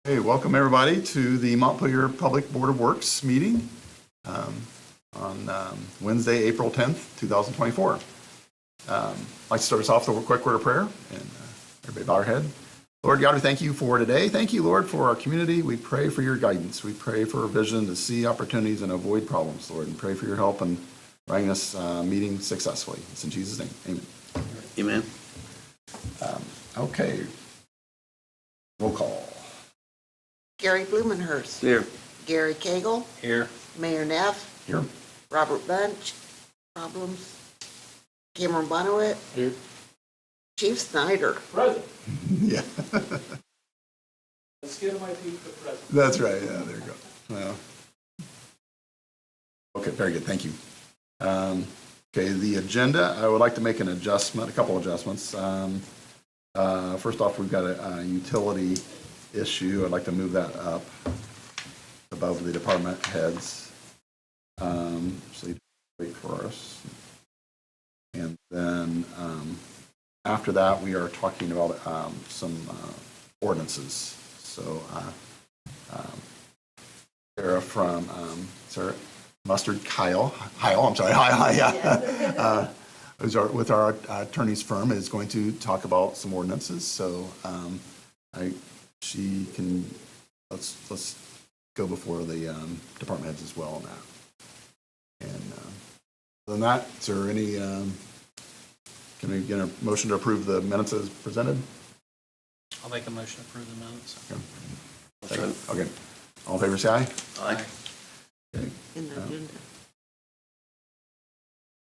Hey, welcome everybody to the Montpelier Public Board of Works meeting on Wednesday, April 10th, 2024. I'd like to start us off with a quick word of prayer, and everybody bow our head. Lord God, we thank you for today. Thank you, Lord, for our community. We pray for your guidance. We pray for a vision to see opportunities and avoid problems, Lord, and pray for your help in running this meeting successfully. It's in Jesus' name. Amen. Amen. Okay. Roll call. Gary Blumenhurst. Here. Gary Cagle. Here. Mayor Neff. Here. Robert Bunch. Problems. Cameron Bonowit. Here. Chief Snyder. Present. Yeah. Let's get my feet for present. That's right. Yeah, there you go. Well, okay, very good. Thank you. Okay, the agenda, I would like to make an adjustment, a couple adjustments. First off, we've got a utility issue. I'd like to move that up above the department heads. So you wait for us. And then after that, we are talking about some ordinances. So Sarah from Kyle, I'm sorry, yeah. With our attorney's firm is going to talk about some ordinances. So she can, let's go before the department heads as well on that. And other than that, is there any, can we get a motion to approve the minutes as presented? I'll make a motion to approve the minutes. Okay. Okay. All in favor, say aye. Aye. Okay. In the agenda.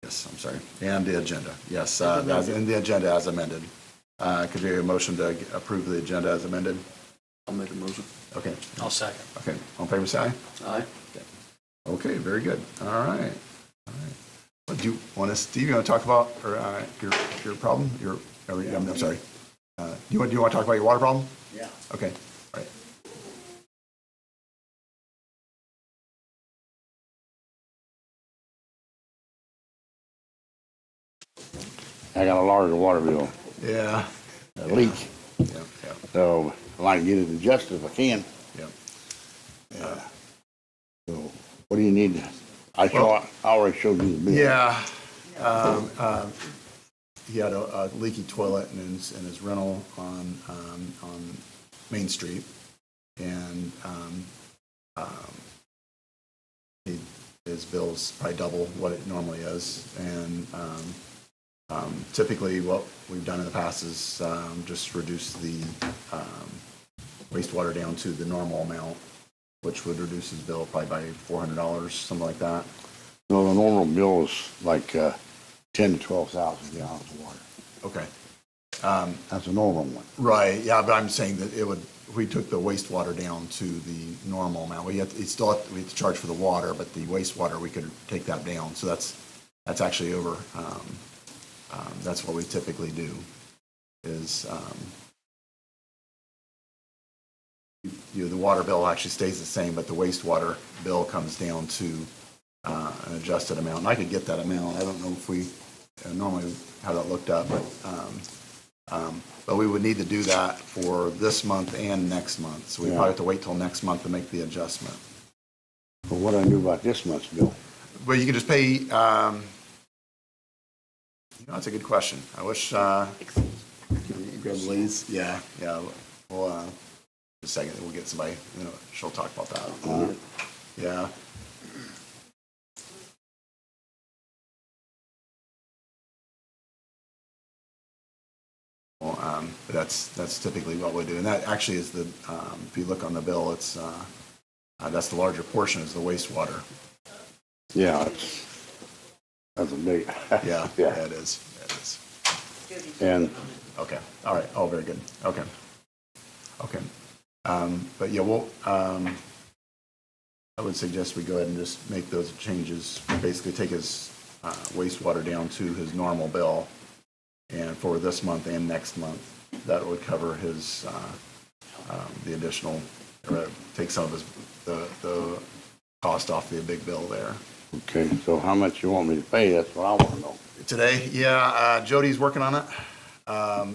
Yes, I'm sorry. And the agenda. Yes, as in the agenda as amended. Could you get a motion to approve the agenda as amended? I'll make a motion. Okay. I'll second. Okay. All in favor, say aye. Aye. Okay, very good. All right. All right. Well, do you want to, Steve, you want to talk about your problem? I'm sorry. Do you want to talk about your water problem? Yeah. Okay. All right. I got a large water bill, Yeah. a leak, Yeah. Yeah. so I'd like to get it adjusted if I can. Yeah. So what do you need? I already showed you the bill. Yeah. He had a leaky toilet in his rental on Main Street, and his bill's probably double what it normally is. And typically, what we've done in the past is just reduce the wastewater down to the normal amount, which would reduce his bill probably by $400, something like that. No, the normal bill is like 10 to 12,000 gallons of water. Okay. That's a normal one. Right, yeah, but I'm saying that if we took the wastewater down to the normal amount, we have to charge for the water, but the wastewater, we could take that down. So that's actually over, that's what we typically do, is, the water bill actually stays the same, but the wastewater bill comes down to an adjusted amount. And I could get that amount. I don't know if we normally have that looked up, but we would need to do that for this month and next month. So we probably have to wait till next month to make the adjustment. But what I knew about this month's bill, But you can just pay, that's a good question. I wish, can you grab Liz? Yeah. Well, just a second, we'll get somebody, she'll talk about that. Yeah. Well, but that's typically what we do. And that actually is if you look on the bill, it's, that's the larger portion is the wastewater. yeah, that's a big. Yeah, Yeah. it is. It is. And Okay, all right, oh, very good, okay. But yeah, I would suggest we go ahead and just make those changes, basically take his wastewater down to his normal bill, and for this month and next month, that would cover his, the additional, take some of his, the cost off the big bill there. okay, so how much you want me to pay? That's what I want to know. Today, Jody's working on it.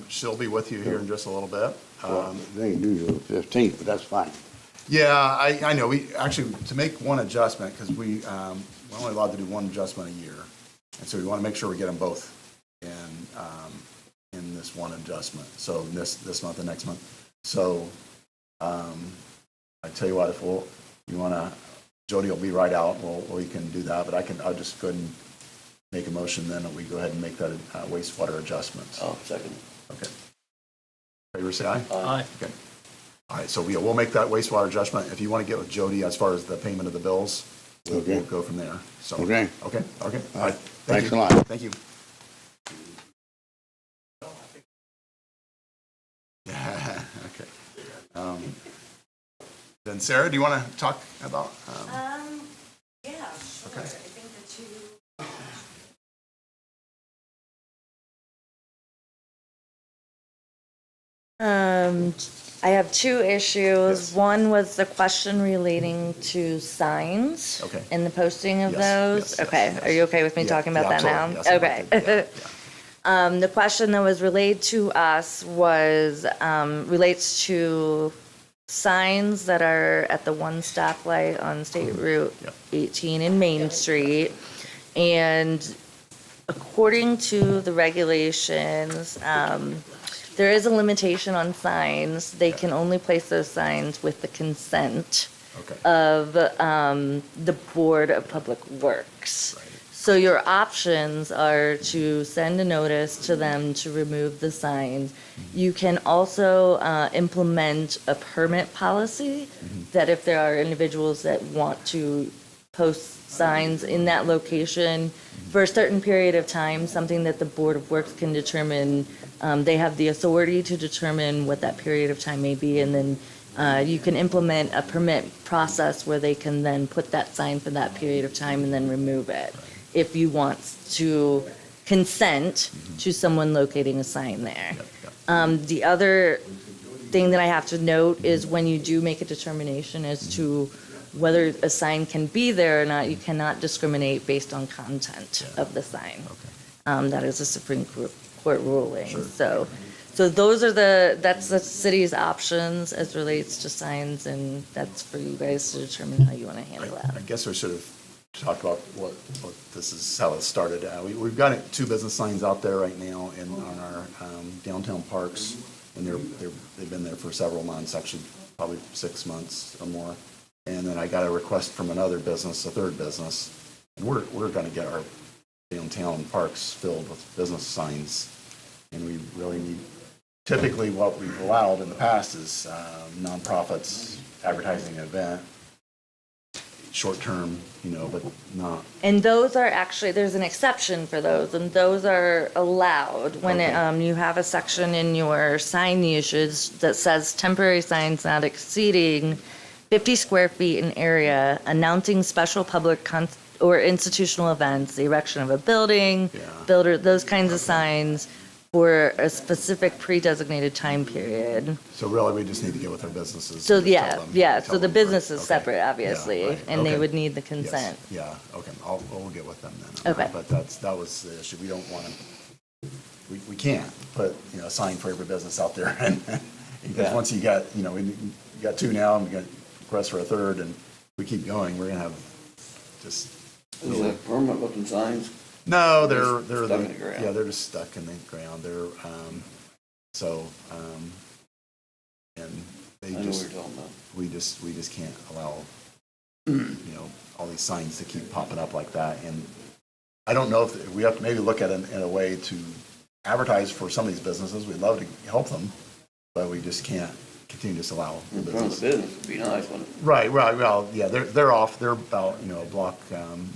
She'll be with you here in just a little bit. They can do the 15th, but that's fine. Yeah, I know, we, actually, to make one adjustment, because we're only allowed to do one adjustment a year, and so we want to make sure we get them both in this one adjustment, so this month and next month. So, I tell you what, if you want to, Jody will be right out, we can do that, but I'll just go ahead and make a motion then that we go ahead and make that wastewater adjustment. I'll second. Okay. Favor say aye? Aye. Okay. All right, so we'll make that wastewater adjustment. If you want to get with Jody as far as the payment of the bills, we'll go from there. So, Okay. Okay, all right. Thanks you. a lot. Thank you. Okay. Then Sarah, do you want to talk about? Yeah, sure. Okay. I think the two. I have two issues. Yes. One was the question relating to signs. Okay. And the posting of Yes, those. yes, yes, Okay, yes. are you okay with me Yeah, talking about yeah, that now? absolutely. Yes, I'd like Okay. to- yeah, The question that was relayed to us was, relates to signs that are at the one stoplight on State Route Yep. 18 in Main Street. And according to the regulations, there is a limitation on signs. They can only place those signs with the consent Okay. of the Board of Public Works. Right. So your options are to send a notice to them to remove the signs. You can also implement a permit policy that if there are individuals that want to post signs in that location for a certain period of time, something that the Board of Works can determine, they have the authority to determine what that period of time may be, and then you can implement a permit process where they can then put that sign for that period of time and then remove it, if you want to consent to someone locating a sign there. The other thing that I have to note is when you do make a determination as to whether a sign can be there or not, you cannot discriminate based on content of the sign. That is a Supreme Court ruling. Sure. So that's the city's options as relates to signs, and that's for you guys to determine how you want to handle I that. guess we should have talked about what this is, how it started. We've got two business signs out there right now on our downtown parks, and they've been there for several months, actually probably 6 months or more. And then I got a request from another business, a third business, and we're gonna get our downtown parks filled with business signs. And we really need, typically what we've allowed in the past is nonprofits advertising an event, short-term, but not, And those are actually, there's an exception for those, and those are allowed when Okay. you have a section in your sign usage that says temporary signs not exceeding 50 square feet in area, announcing special public or institutional events, the erection of a building, Yeah. builder, those kinds of signs for a specific pre-designated time period. so really we just need to get with our businesses. So, and just yeah, tell them- yeah, tell so the them, business right, is okay. separate, Yeah, obviously, right, and they okay. would need the Yes, consent. yeah, okay, we'll get with them then. Okay. But that was the issue, we don't want to, we can't put, a sign for every business out there, and, because once you got, we got two now, and we got requests for a third, and we keep going, we're gonna have just. Is that permanent looking signs? No, Just they're, stuck in the ground. yeah, they're just stuck in the ground, and they I know what just, you're talking about. we just can't allow, all these signs to keep popping up like that. And I don't know if we have to maybe look at it in a way to advertise for some of these businesses. We'd love to help them, but we just can't continue to just allow the In front of the business. business would be nice, wouldn't it? Right, well, yeah, they're off, they're about, a block,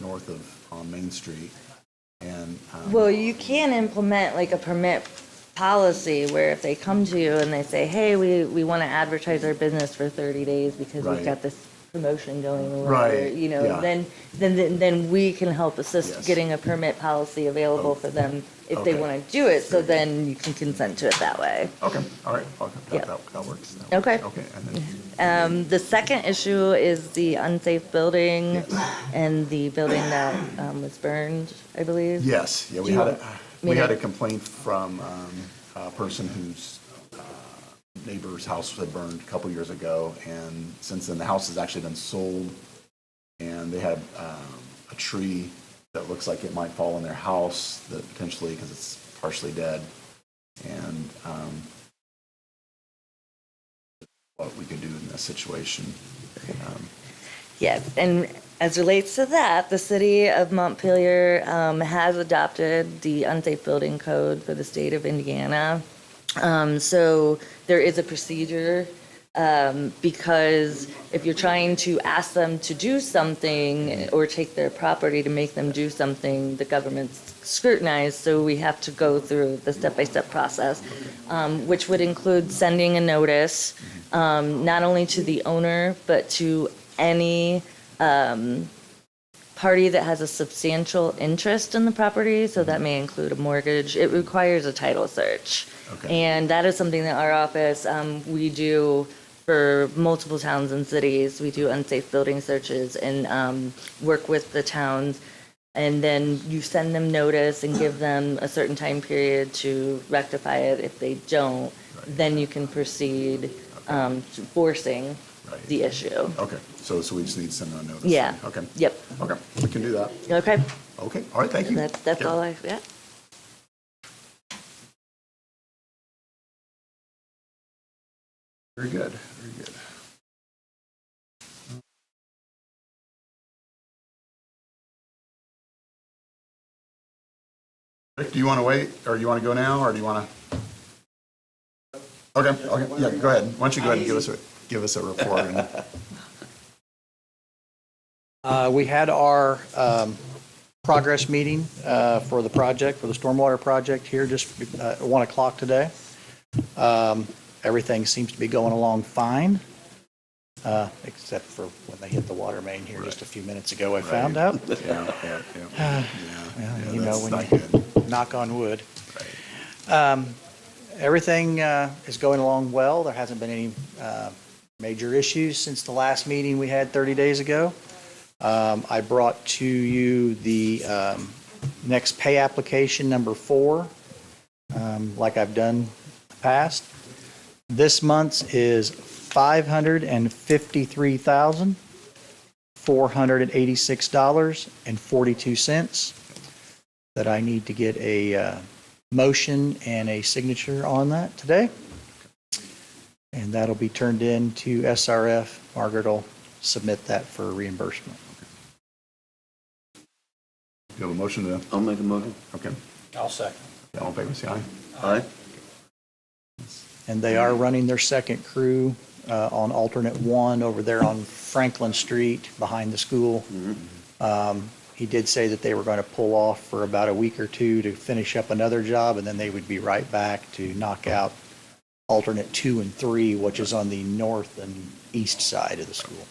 north of, on Main Street. And, Well, you can implement like a permit policy where if they come to you and they say, hey, we want to advertise our business for 30 days because Right. we've got this promotion going or Right, whatever, yeah. then we can help assist Yes. getting a permit policy available for them if they Okay. want to do it, so then you can consent to it that way. okay, all right, okay, Yeah. that works. Okay. Okay, and then, The second issue is the unsafe building and the building that was burned, I believe. yes, yeah, Do you want me we had to- a complaint from a person whose neighbor's house had burned a couple years ago, and since then, the house has actually been sold, and they had a tree that looks like it might fall on their house, that potentially, because it's partially dead, and what we could do in this situation. Yeah, and as relates to that, the city of Montpelier has adopted the unsafe building code for the state of Indiana. So there is a procedure, because if you're trying to ask them to do something or take their property to make them do something, the government's scrutinized, so we have to go through the step-by-step process, which would include sending a notice, not only to the owner, but to any party that has a substantial interest in the property, so that may include a mortgage. It requires a title search. Okay. And that is something that our office, we do for multiple towns and cities. We do unsafe building searches and work with the towns. And then you send them notice and give them a certain time period to rectify it. If they don't, then you can proceed to forcing Right. the issue. Okay, so we just need to send them a notice? Yeah. Okay. Yep. Okay, we can do that. Okay. Okay, all right, thank you. That's Yeah. all yeah. Very good, very good. Rick, do you want to wait, or do you want to go now, or do you want to? Okay, yeah, go ahead. Why don't you go ahead and give us a report? We had our progress meeting for the project, for the stormwater project here just at 1 o'clock today. Everything seems to be going along fine, except for when they hit the water main here just a few minutes ago, I found out. Yeah. Well, you know, That's when not you good. knock on wood. Right. Everything is going along well. There hasn't been any major issues since the last meeting we had 30 days ago. I brought to you the next pay application, number 4, like I've done in the past. This month's is $553,486.42 that I need to get a motion and a signature on that today. And that'll be turned in to SRF. Margaret will submit that for reimbursement. You have a motion to, I'll make a motion. okay. I'll second. All in favor, say aye. Aye. And they are running their second crew on alternate 1 over there on Franklin Street behind the school. He did say that they were going to pull off for about a week or 2 to finish up another job, and then they would be right back to knock out alternate 2 and 3, which is on the north and east side of the school.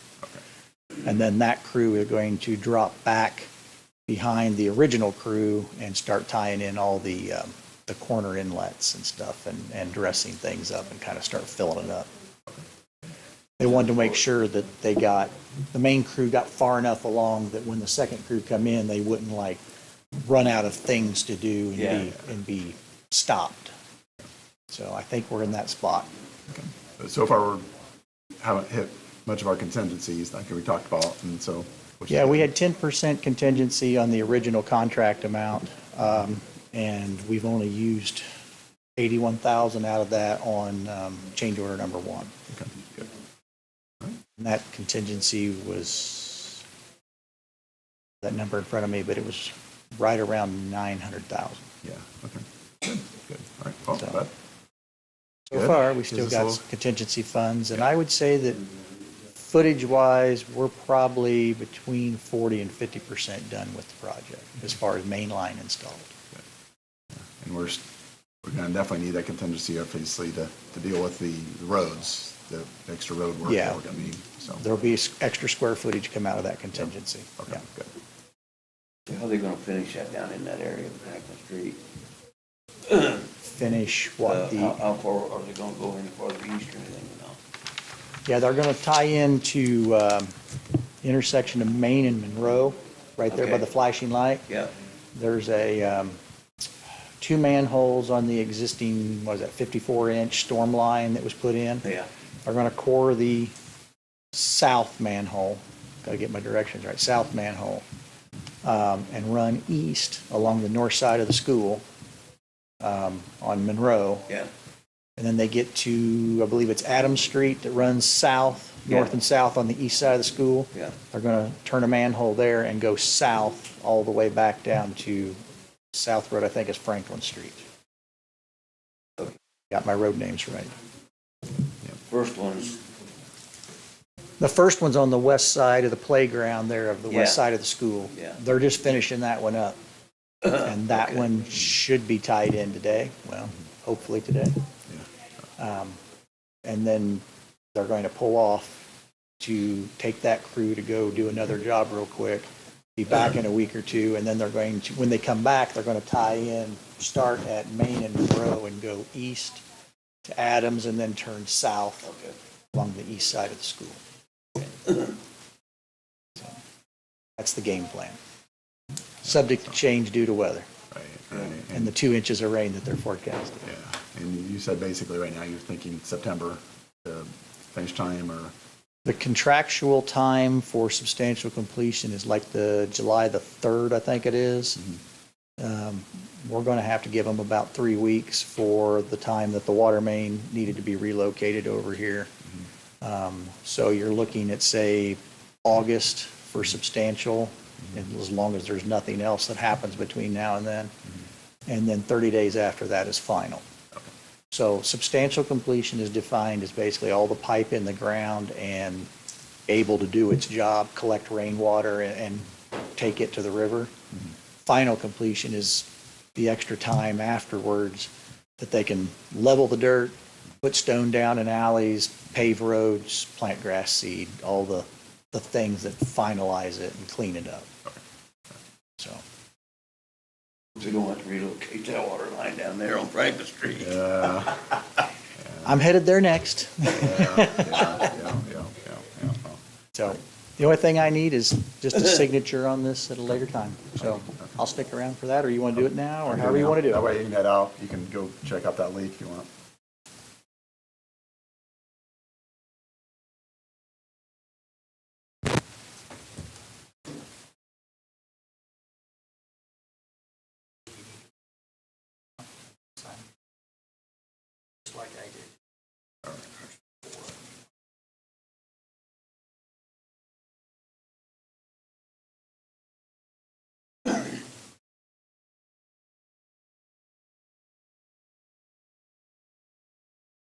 And then that crew is going to drop back behind the original crew and start tying in all the corner inlets and stuff and dressing things up and kind of start filling it up. They wanted to make sure that the main crew got far enough along that when the second crew come in, they wouldn't like run out of things to do and be stopped. So I think we're in that spot. But so far, we haven't hit much of our contingencies, like we talked about, and so. Yeah, we had 10% contingency on the original contract amount, and we've only used 81,000 out of that on change order number 1. Okay, good. And that contingency was, that number in front of me, but it was right around 900,000. Yeah, okay. Good. All right, well, So- that, So Good. far, we Gives still us a got little- contingency funds, and I would say that footage-wise, we're probably between 40 and 50% done with the project as far as main line installed. and we're gonna definitely need that contingency, obviously, to deal with the roads, the extra road work Yeah. that we're gonna need, so. There'll be extra square footage come out of that contingency. Okay, Yeah. good. How are they gonna finish that down in that area of Franklin Street? Finish what How far, are they gonna go any farther east or anything, you know? Yeah, they're going to tie into intersection of Main and Monroe, right there by Okay. the flashing light. Yeah, There's a two manholes on the existing, what is that, 54-inch storm line that was put in. Yeah. Are going to core the south manhole, got to get my directions right, south manhole, and run east along the north side of the school on Monroe. Yeah. And then they get to, I believe it's Adams Street that runs south, north Yeah. and south on the east side of the school. Yeah. They're going to turn a manhole there and go south all the way back down to South Road, I think is Franklin Street. Got my road names right. First one's, The first one's on the west side of the playground there of the west Yeah. side of the school. Yeah. They're just finishing that one up. And that Okay. one should be tied in today, well, hopefully today. And then they're going to pull off to take that crew to go do another job real quick, be back in a week or two, and then they're going to, when they come back, they're going to tie in, start at Main and Monroe and go east to Adams and then turn south okay. along the east side of the school. So, that's the game plan. Subject to change due to weather Right. and the 2 inches of rain that they're forecasting. Yeah, and you said basically right now you're thinking September to finish time, or? The contractual time for substantial completion is like the July the 3rd, I think it is. We're going to have to give them about 3 weeks for the time that the water main needed to be relocated over here. So you're looking at, say, August for substantial, and as long as there's nothing else that happens between now and then. And then 30 days after that is final. So substantial completion is defined as basically all the pipe in the ground and able to do its job, collect rainwater and take it to the river. Final completion is the extra time afterwards that they can level the dirt, put stone down in alleys, pave roads, plant grass seed, all the things that finalize it and clean it up. So, We don't have to relocate that water line down there on Franklin Street. Yeah, I'm headed there next. yeah. So the only thing I need is just a signature on this at a later time. So I'll stick around for that, or you want to do it now, or however you want to do That it. way you can head out, you can go check out that leak if you want. Just like I did.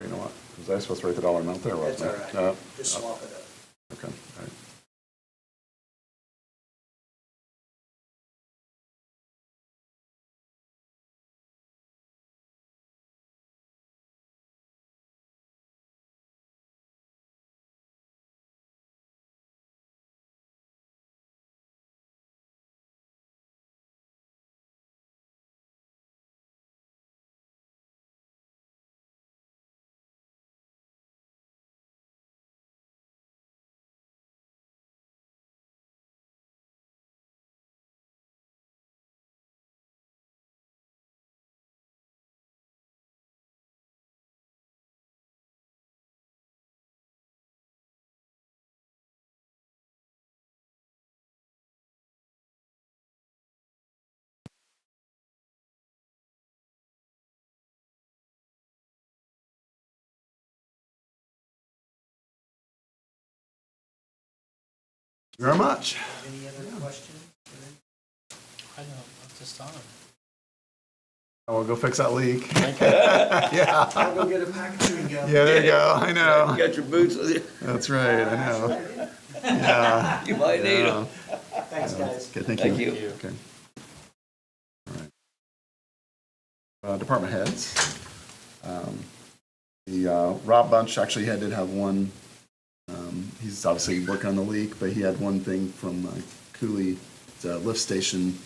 You know what, was I supposed to write the dollar amount there, wasn't I? No? Just swap it up. Okay, all right. Very much. Any other questions? I know, at this time. I will go fix that leak. Yeah, I'll go get a pack of chewing gum. yeah, there you go, I You know. got your boots with you? That's right, I know. Yeah. You might need Yeah. them. Thanks, guys. Okay, thank you. Thank you. Okay. All right. Department heads. Rob Bunch actually did have one, he's obviously working on the leak, but he had one thing from Cooley, it's a lift station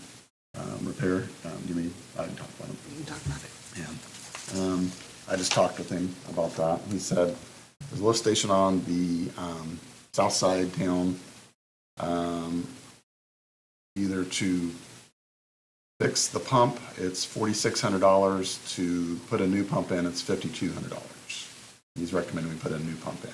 repair. You mean, I can talk about him. You can talk about it. Yeah. I just talked with him about that. He said there's a lift station on the south side town, either to fix the pump, it's $4,600. To put a new pump in, it's $5,200. He's recommending we put a new pump in.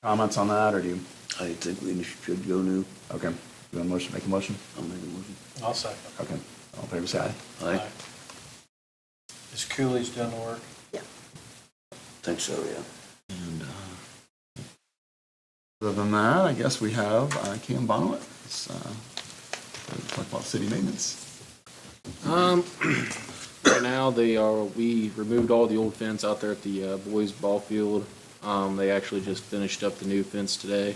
Comments on that, or do you, I think we should go new. okay, you want a motion, make a motion? I'll make a motion. I'll second. Okay, all in favor, say aye. Aye. Is Cooley's doing the work? Think so, yeah. And, other than that, I guess we have Cam Bonowit. Let's talk about city maintenance. Right now, we removed all the old fence out there at the boys ball field. They actually just finished up the new fence today.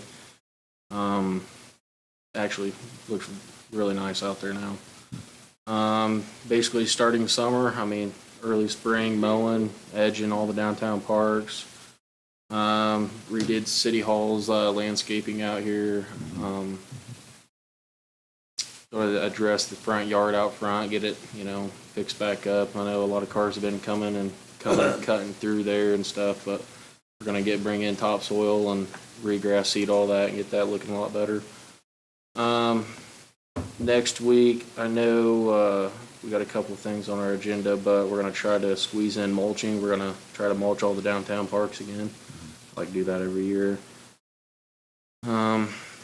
Actually looks really nice out there now. Basically starting summer, early spring, mowing, edging all the downtown parks. Redid City Hall's landscaping out here. Sort of address the front yard out front, get it, fixed back up. I know a lot of cars have been coming and cutting through there and stuff, but we're gonna bring in topsoil and regrass seed all that and get that looking a lot better. Next week, I know we got a couple of things on our agenda, but we're gonna try to squeeze in mulching. We're gonna try to mulch all the downtown parks again. Like do that every year.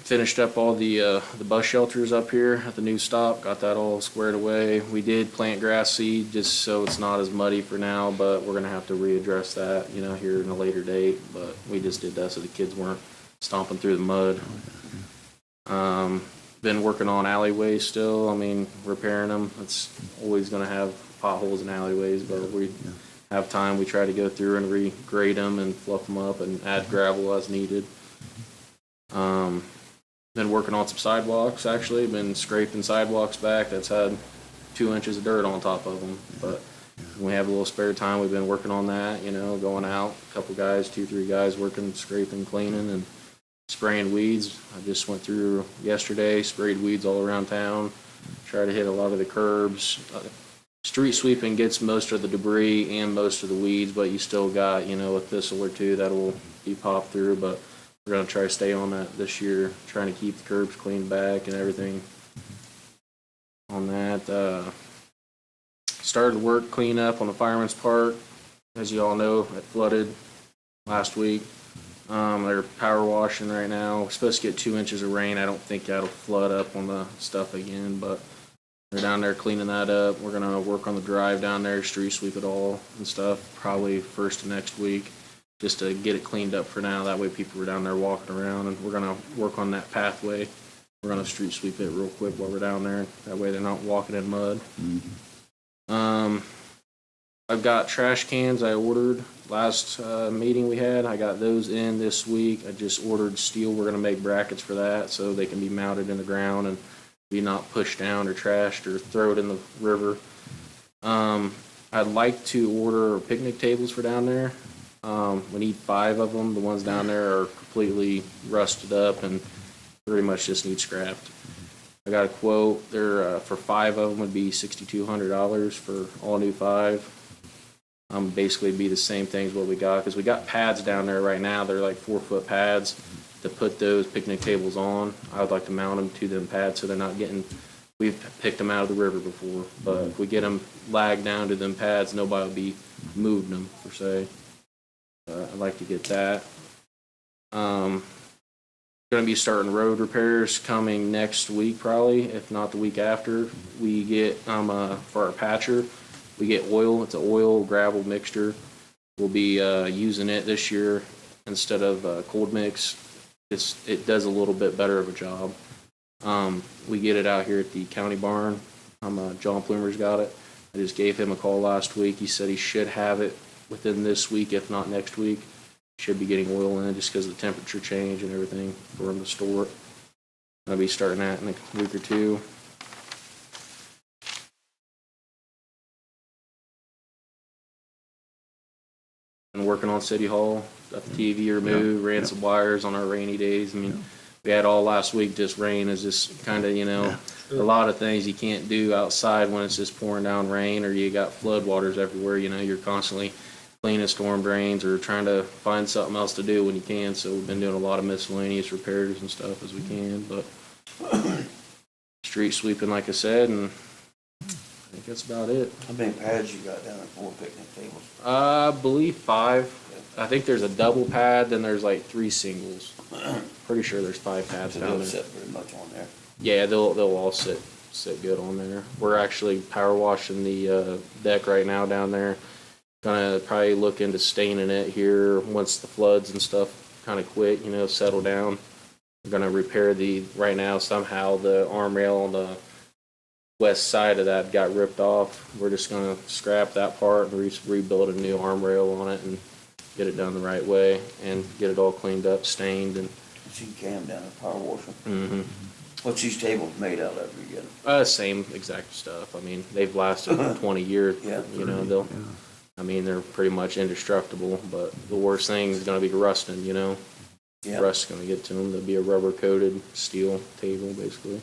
Finished up all the bus shelters up here at the new stop. Got that all squared away. We did plant grass seed just so it's not as muddy for now, but we're gonna have to readdress that, here in a later date. But we just did that so the kids weren't stomping through the mud. Been working on alleyways still. Repairing them. It's always gonna have potholes in alleyways, but we have time. We try to go through and regrade them and fluff them up and add gravel as needed. Been working on some sidewalks, actually. Been scraping sidewalks back. That's had 2 inches of dirt on top of them. But when we have a little spare time, we've been working on that, going out. A couple guys, 2-3 guys working, scraping, cleaning, and spraying weeds. I just went through yesterday, sprayed weeds all around town. Try to hit a lot of the curbs. Street sweeping gets most of the debris and most of the weeds, but you still got, a thistle or two that will be popped through. But we're gonna try to stay on that this year, trying to keep the curbs cleaned back and everything on that. Started work clean up on the Fireman's Park. As you all know, it flooded last week. They're power washing right now. We're supposed to get 2 inches of rain. I don't think that'll flood up on the stuff again, but they're down there cleaning that up. We're gonna work on the drive down there, street sweep it all and stuff, probably first of next week, just to get it cleaned up for now. That way people are down there walking around, and we're gonna work on that pathway. We're gonna street sweep it real quick while we're down there. That way they're not walking in mud. I've got trash cans I ordered last meeting we had. I got those in this week. I just ordered steel. We're gonna make brackets for that so they can be mounted in the ground and be not pushed down or trashed or throw it in the river. I'd like to order picnic tables for down there. We need 5 of them. The ones down there are completely rusted up and pretty much just need scrapped. I got a quote. They're for 5 of them would be $6,200 for all new 5. Basically be the same thing as what we got, because we got pads down there right now. They're like 4-foot pads to put those picnic tables on. I would like to mount them to them pads so they're not getting, we've picked them out of the river before, but if we get them lagged down to them pads, nobody will be moving them per se. I'd like to get that. Going to be starting road repairs coming next week probably, if not the week after. We get, for our patcher, we get oil. It's an oil gravel mixture. We'll be using it this year instead of cold mix. It does a little bit better of a job. We get it out here at the county barn. John Plumer's got it. I just gave him a call last week. He said he should have it within this week, if not next week. Should be getting oil in just because of the temperature change and everything for him to store it. I'll be starting that in a week or two. Been working on City Hall, got the TV removed, ran some wires on our rainy days. We had all last week, just rain is just kind of, a lot of things you can't do outside when it's just pouring down rain or you got flood waters everywhere, you're constantly cleaning storm drains or trying to find something else to do when you can. So we've been doing a lot of miscellaneous repairs and stuff as we can, but street sweeping, like I said, and I think that's about it. How many pads you got down there for picnic tables? I believe 5. I think there's a double pad, then there's like 3 singles. Pretty sure there's 5 pads So down they'll there. sit pretty much on there. Yeah, they'll all sit good on there. We're actually power washing the deck right now down there. Gonna probably look into staining it here once the floods and stuff kind of quit, settle down. We're gonna repair right now somehow the arm rail on the west side of that got ripped off. We're just gonna scrap that part and rebuild a new arm rail on it and get it done the right way and get it all cleaned up, stained, and I see Cam down there power washing. mm-hmm. What's these tables made out of again? Same exact stuff. I mean, they've lasted 20 years. Yeah. They're pretty much indestructible, but the worst thing is gonna be rusting, Yeah. Rust's gonna get to them. There'll be a rubber coated steel table, basically.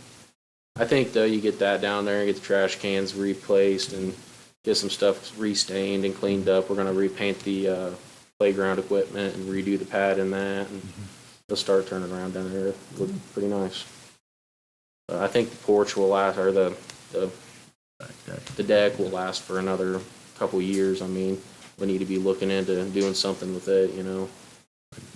I think though, you get that down there and get the trash cans replaced and get some stuff restained and cleaned up. We're gonna repaint the, playground equipment and redo the pad in that, and they'll start turning around down there. Look pretty nice. I think the porch will last, or the deck will last for another couple years. I mean, we need to be looking into doing something with it,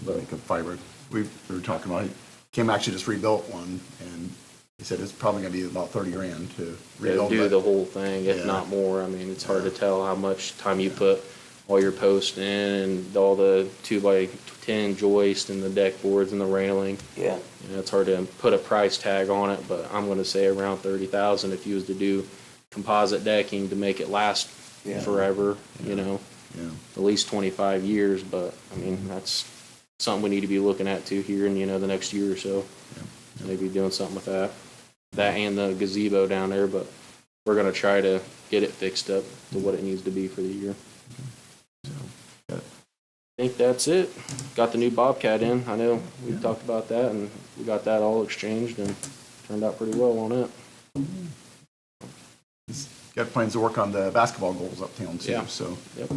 Like a fiber. We were talking about, Kim actually just rebuilt one, and he said it's probably gonna be about 30 grand to rebuild Do it. the whole thing, if Yeah. not more. I mean, it's hard to tell how much time you put all your posts in and all the 2x10 joist and the deck boards and the railing. Yeah. It's hard to put a price tag on it, but I'm gonna say around 30,000 if you was to do composite decking to make it last Yeah. forever, Yeah. at least 25 years, but I mean, that's something we need to be looking at too here in, the next year or so. Maybe doing something with that. That and the gazebo down there, but we're gonna try to get it fixed up to what it needs to be for the year. I think that's it. Got the new Bobcat in. I know we talked about that and we got that all exchanged and turned out pretty well on it. Got plans to work on the basketball goals uptown too, Yeah. so. Yep.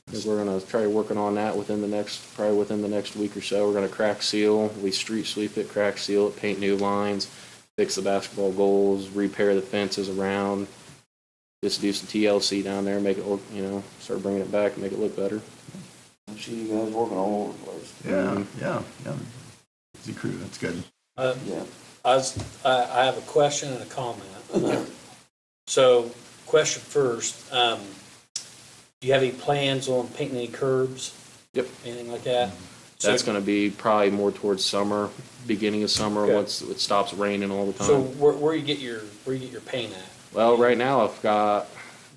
Because we're gonna try working on that probably within the next week or so. We're gonna crack seal, we street sweep it, crack seal it, paint new lines, fix the basketball goals, repair the fences around, just do some TLC down there, make it look, start bringing it back and make it look better. I see you guys working all over the place. Yeah. Easy crew, that's good. Yeah. I have a question and a comment. So, question first, do you have any plans on painting any curbs? Yep. Anything like that? That's So- gonna be probably more towards summer, beginning of summer, Okay. once it stops raining all the So time. where you get your paint at? Well, right now I've got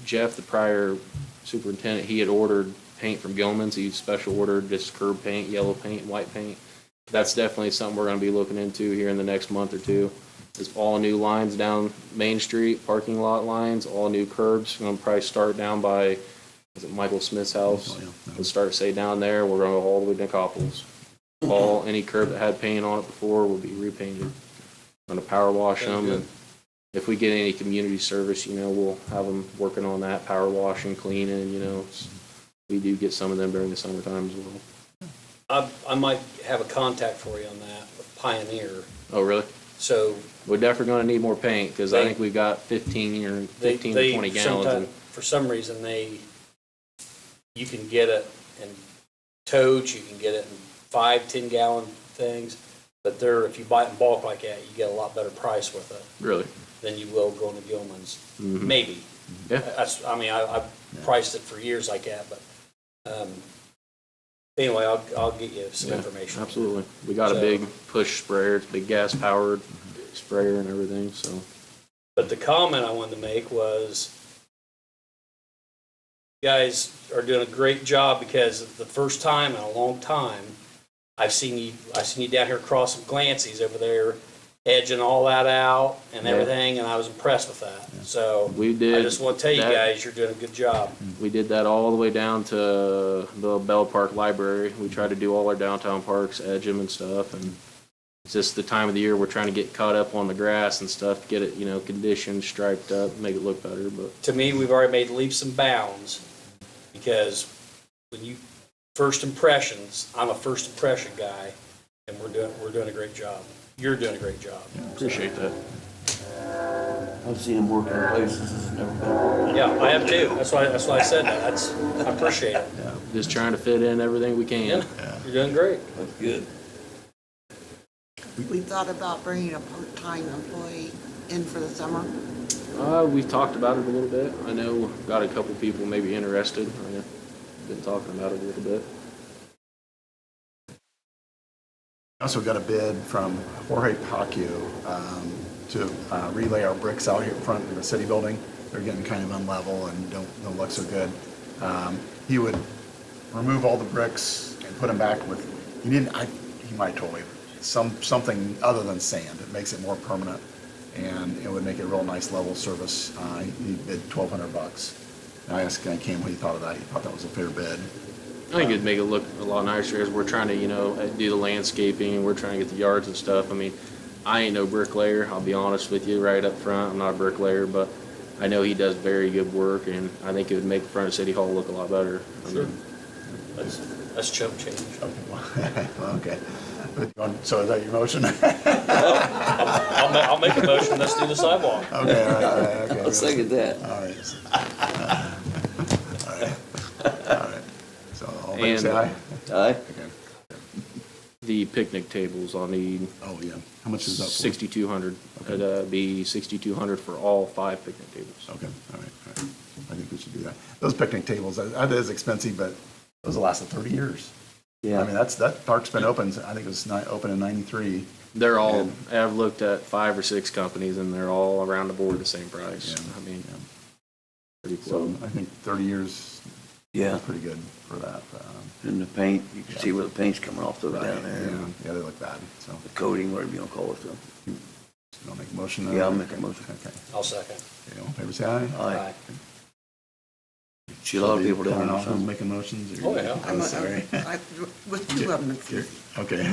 Jeff, the prior superintendent, he had ordered paint from Gilman's. He special ordered this curb paint, yellow paint, and white paint. That's definitely something we're gonna be looking into here in the next month or two. It's all new lines down Main Street, parking lot lines, all new curbs. We're gonna probably start down by, is it Michael Smith's house? Oh, yeah. We'll start, say, down there. We're gonna go all the way to Coppels. Any curb that had paint on it before will be repainted. Gonna power wash them, and if we get any community service, we'll have them working on that, power washing, cleaning, we do get some of them during the summertime as well. I might have a contact for you on that with Pioneer. Oh, really? So We're definitely gonna need more paint, because I They- think we've got 15 they, to 20 gallons. sometime, for some reason, you can get it in totes, you can get it in 5-10 gallon things, but if you buy it in bulk like that, you get a lot better price with it Really? than you will going to Gilman's. Mhm. Maybe. Yeah. I've priced it for years like that, but, anyway, I'll get you some Yeah, information. absolutely. We got a So- big push sprayer, it's a big gas powered sprayer and everything, so. But the comment I wanted to make was, you guys are doing a great job, because the first time in a long time, I've seen you down here crossing Glancy's over there, edging all that out and Yeah. everything, and I was impressed with that. So We did. I just want to tell you that. guys, you're doing a good job. We did that all the way down to the Bell Park Library. We tried to do all our downtown parks, edge them and stuff, and it's just the time of the year we're trying to get caught up on the grass and stuff, get it, conditioned, striped up, make it look better, but To me, we've already made leaps and bounds, because when you, first impressions, I'm a first impression guy, and we're doing a great job. You're doing a great job. Appreciate that. I've seen him work in places that's never been working. Yeah, I have too. That's why I said that. I appreciate it. Just trying to fit in everything we can. Yeah, you're doing great. That's good. We thought about bringing a part-time employee in for the summer. We've talked about it a little bit. I know got a couple people maybe interested. I've been talking about it a little bit. Also got a bid from Jorge Pacquiao to relay our bricks out here in front of the city building. They're getting kind of unlevel and don't look so good. He would remove all the bricks and put them back with, he might have told me, something other than sand. It makes it more permanent, and it would make it a real nice level service. He bid $1,200. And I asked Cam what he thought of that. He thought that was a fair bid. I think it'd make it look a lot nicer as we're trying to, do the landscaping and we're trying to get the yards and stuff. I mean, I ain't no bricklayer, I'll be honest with you right up front. I'm not a bricklayer, but I know he does very good work, and I think it would make the front of City Hall look a lot better. Sure. That's chump change. Okay, well, okay. So is that your motion? I'll make a motion. Let's do the sidewalk. Okay, all right, okay. I'll second that. All right. So all in favor, say aye. Aye. Okay. The picnic tables, I'll need Oh, yeah. How much is that for? 6,200. It'd be 6,200 for all 5 picnic tables. Okay, all right. I think we should do that. Those picnic tables, that is expensive, but those will last 30 years. I mean, that park's been open, I think it was open in 93. They're all, I've looked at 5 or 6 companies, and they're all around the board the same price. Yeah. I mean, Yeah. pretty So close. I think 30 years Yeah, is pretty good for that. and the paint, you can see where the paint's coming off those down there. Yeah, they look bad, so. The coating, whatever you want to call it, so. You want to make a motion? Yeah, I'll make a motion. Okay. I'll second. Okay, all in favor, say aye. Aye. See a lot of people down Turn there, off who's so. making motions? or- Oh, yeah. I'm sorry. With two of them, it's Okay. All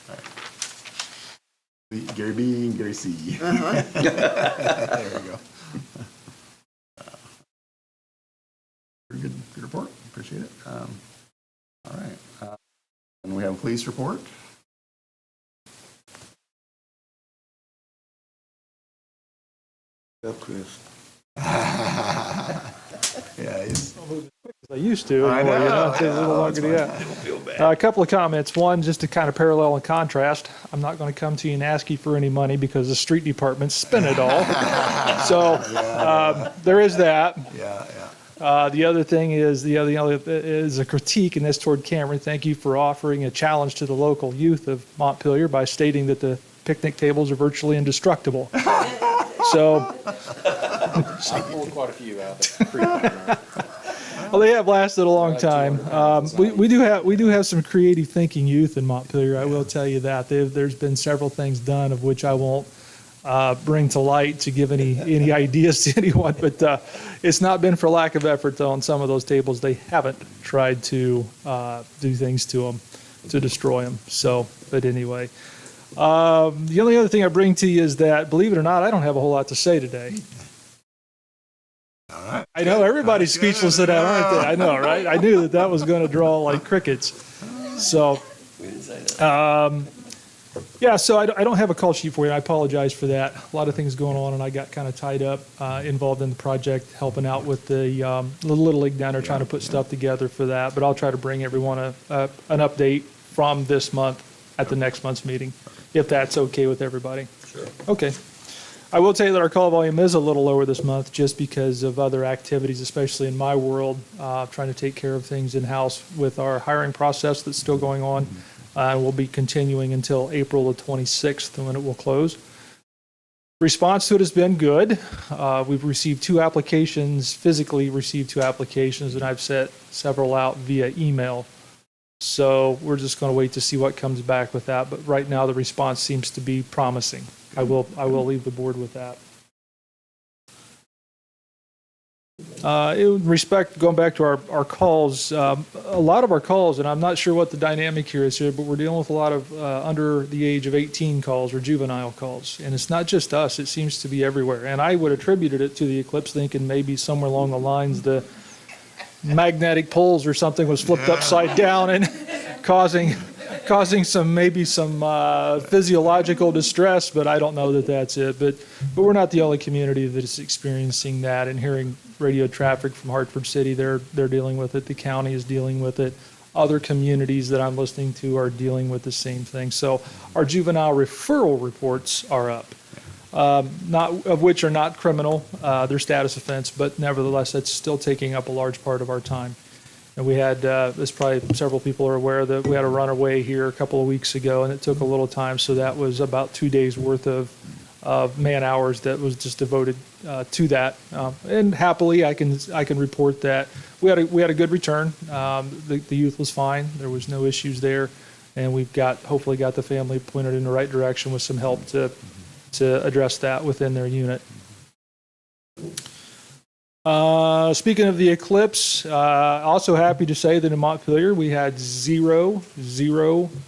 right. Gary B and Gary C. There we go. Very good report. Appreciate it. All right. And we have a police report. Up, Chris. Yeah, he's. I used to. I anymore, know, It takes a little yeah, longer to that's get. Don't feel bad. A couple of comments. One, just to kind of parallel and contrast. I'm not going to come to you and ask you for any money because the street department spent it all. So there is that. Yeah, yeah. The other thing is the other is a critique, and this toward Cameron. Thank you for offering a challenge to the local youth of Montpelier by stating that the picnic tables are virtually indestructible. So. I pulled quite a few out. Well, they have lasted a long time. We do have some creative thinking youth in Montpelier. I will tell you that there's been several things done of which I won't bring to light to give any ideas to anyone. But it's not been for lack of effort though. On some of those tables, they haven't tried to do things to them to destroy them. So, but anyway, the only other thing I bring to you is that, believe it or not, I don't have a whole lot to say today. All right. I know everybody's speechless at that, aren't they? I know, right? I knew that was going to draw like crickets. So, We didn't say that. yeah, so I don't have a call sheet for you. I apologize for that. A lot of things going on, and I got kind of tied up, involved in the project, helping out with the Little League down there, trying to put stuff together for that. But I'll try to bring everyone an update from this month at the next month's meeting, if that's okay with everybody. Sure. Okay. I will tell you that our call volume is a little lower this month just because of other activities, especially in my world, trying to take care of things in-house with our hiring process that's still going on. And will be continuing until April the 26th when it will close. Response to it has been good. We've received 2 applications, physically received 2 applications, and I've sent several out via email. So we're just going to wait to see what comes back with that. But right now the response seems to be promising. I will leave the board with that. In respect, going back to our calls, a lot of our calls, and I'm not sure what the dynamic here is here, but we're dealing with a lot of under the age of 18 calls or juvenile calls. And it's not just us, it seems to be everywhere. And I would attribute it to the eclipse, thinking maybe somewhere along the lines magnetic poles or something was flipped upside down and causing maybe some physiological distress, but I don't know that that's it. But we're not the only community that is experiencing that and hearing radio traffic from Hartford City. They're dealing with it. The county is dealing with it. Other communities that I'm listening to are dealing with the same thing. So our juvenile referral reports are up. Not of which are not criminal, they're status offense, but nevertheless, that's still taking up a large part of our time. And we had, as probably several people are aware, that we had a runaway here a couple of weeks ago, and it took a little time, so that was about 2 days worth of man hours that was just devoted to that. And happily, I can report that we had a good return. The youth was fine. There was no issues there, and we've hopefully got the family pointed in the right direction with some help to address that within their unit. Speaking of the eclipse, also happy to say that in Montpelier, we had zero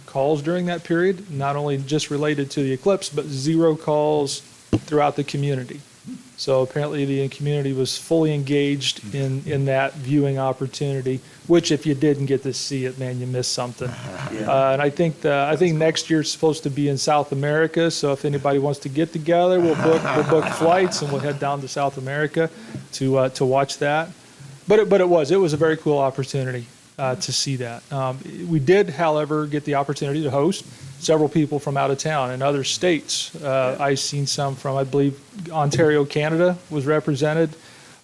calls during that period, not only just related to the eclipse, but 0 calls throughout the community. So apparently the community was fully engaged in that viewing opportunity, which if you didn't get to see it, man, you missed something. And I think next year it's supposed to be in South America. So if anybody wants to get together, we'll book flights and we'll head down to South America to watch that. But it was a very cool opportunity to see that. We did, however, get the opportunity to host several people from out of town in other states. I've seen some from, I believe, Ontario, Canada was represented.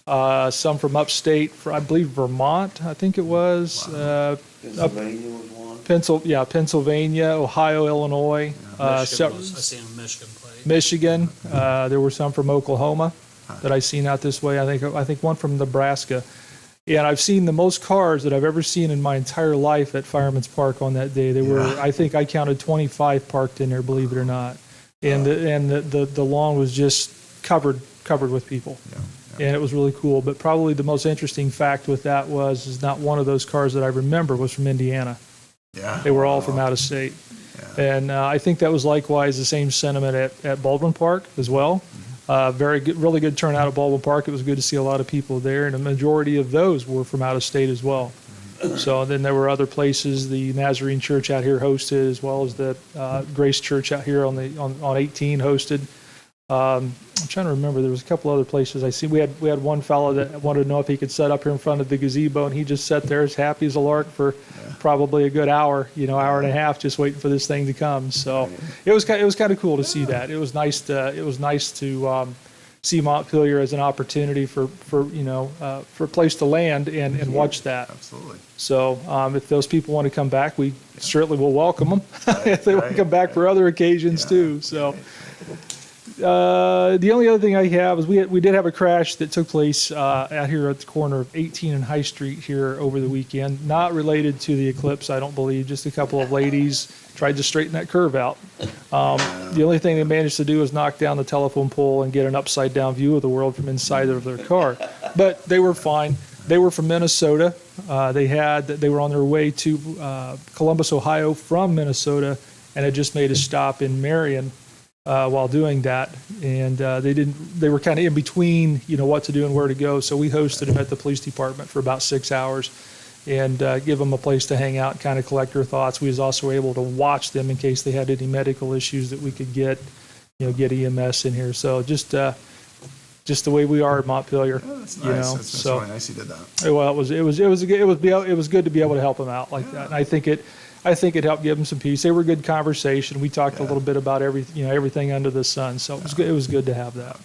Some from upstate, I believe Vermont, I think it was. Pennsylvania was one. Pennsylvania, Ohio, Illinois. I seen a Michigan plate. Michigan. There were some from Oklahoma that I seen out this way. I think one from Nebraska. And I've seen the most cars that I've ever seen in my entire life at Fireman's Park on that day. There were, I think I counted 25 parked in there, believe it or not. And the lawn was just covered with people. And it was really cool. But probably the most interesting fact with that is not one of those cars that I remember was from Indiana. They were all from out of state. And I think that was likewise the same sentiment at Baldwin Park as well. Very good, really good turnout at Baldwin Park. It was good to see a lot of people there, and a majority of those were from out of state as well. So then there were other places. The Nazarene Church out here hosted, as well as the Grace Church out here on 18 hosted. I'm trying to remember. There was a couple other places I see. We had one fellow that wanted to know if he could set up here in front of the gazebo, and he just sat there as happy as a lark for probably a good hour, hour and a half, just waiting for this thing to come. So it was kind of cool to see that. It was nice to see Montpelier as an opportunity for a place to land and watch that. Absolutely. So if those people want to come back, we certainly will welcome them. If they want to come back for other occasions too. So. The only other thing I have is we did have a crash that took place out here at the corner of 18 and High Street here over the weekend. Not related to the eclipse, I don't believe. Just a couple of ladies tried to straighten that curve out. The only thing they managed to do was knock down the telephone pole and get an upside down view of the world from inside of their car. But they were fine. They were from Minnesota. They were on their way to Columbus, Ohio from Minnesota, and had just made a stop in Marion. While doing that, and they were kind of in between, what to do and where to go. So we hosted them at the police department for about 6 hours and give them a place to hang out and kind of collect their thoughts. We was also able to watch them in case they had any medical issues that we could get EMS in here. So just the way we are at Montpelier. That's nice. That's really nice you did that. Well, it was good to be able to help them out like that. And I think it helped give them some peace. They were good conversation. We talked a little bit about everything under the sun. So it was good to have that.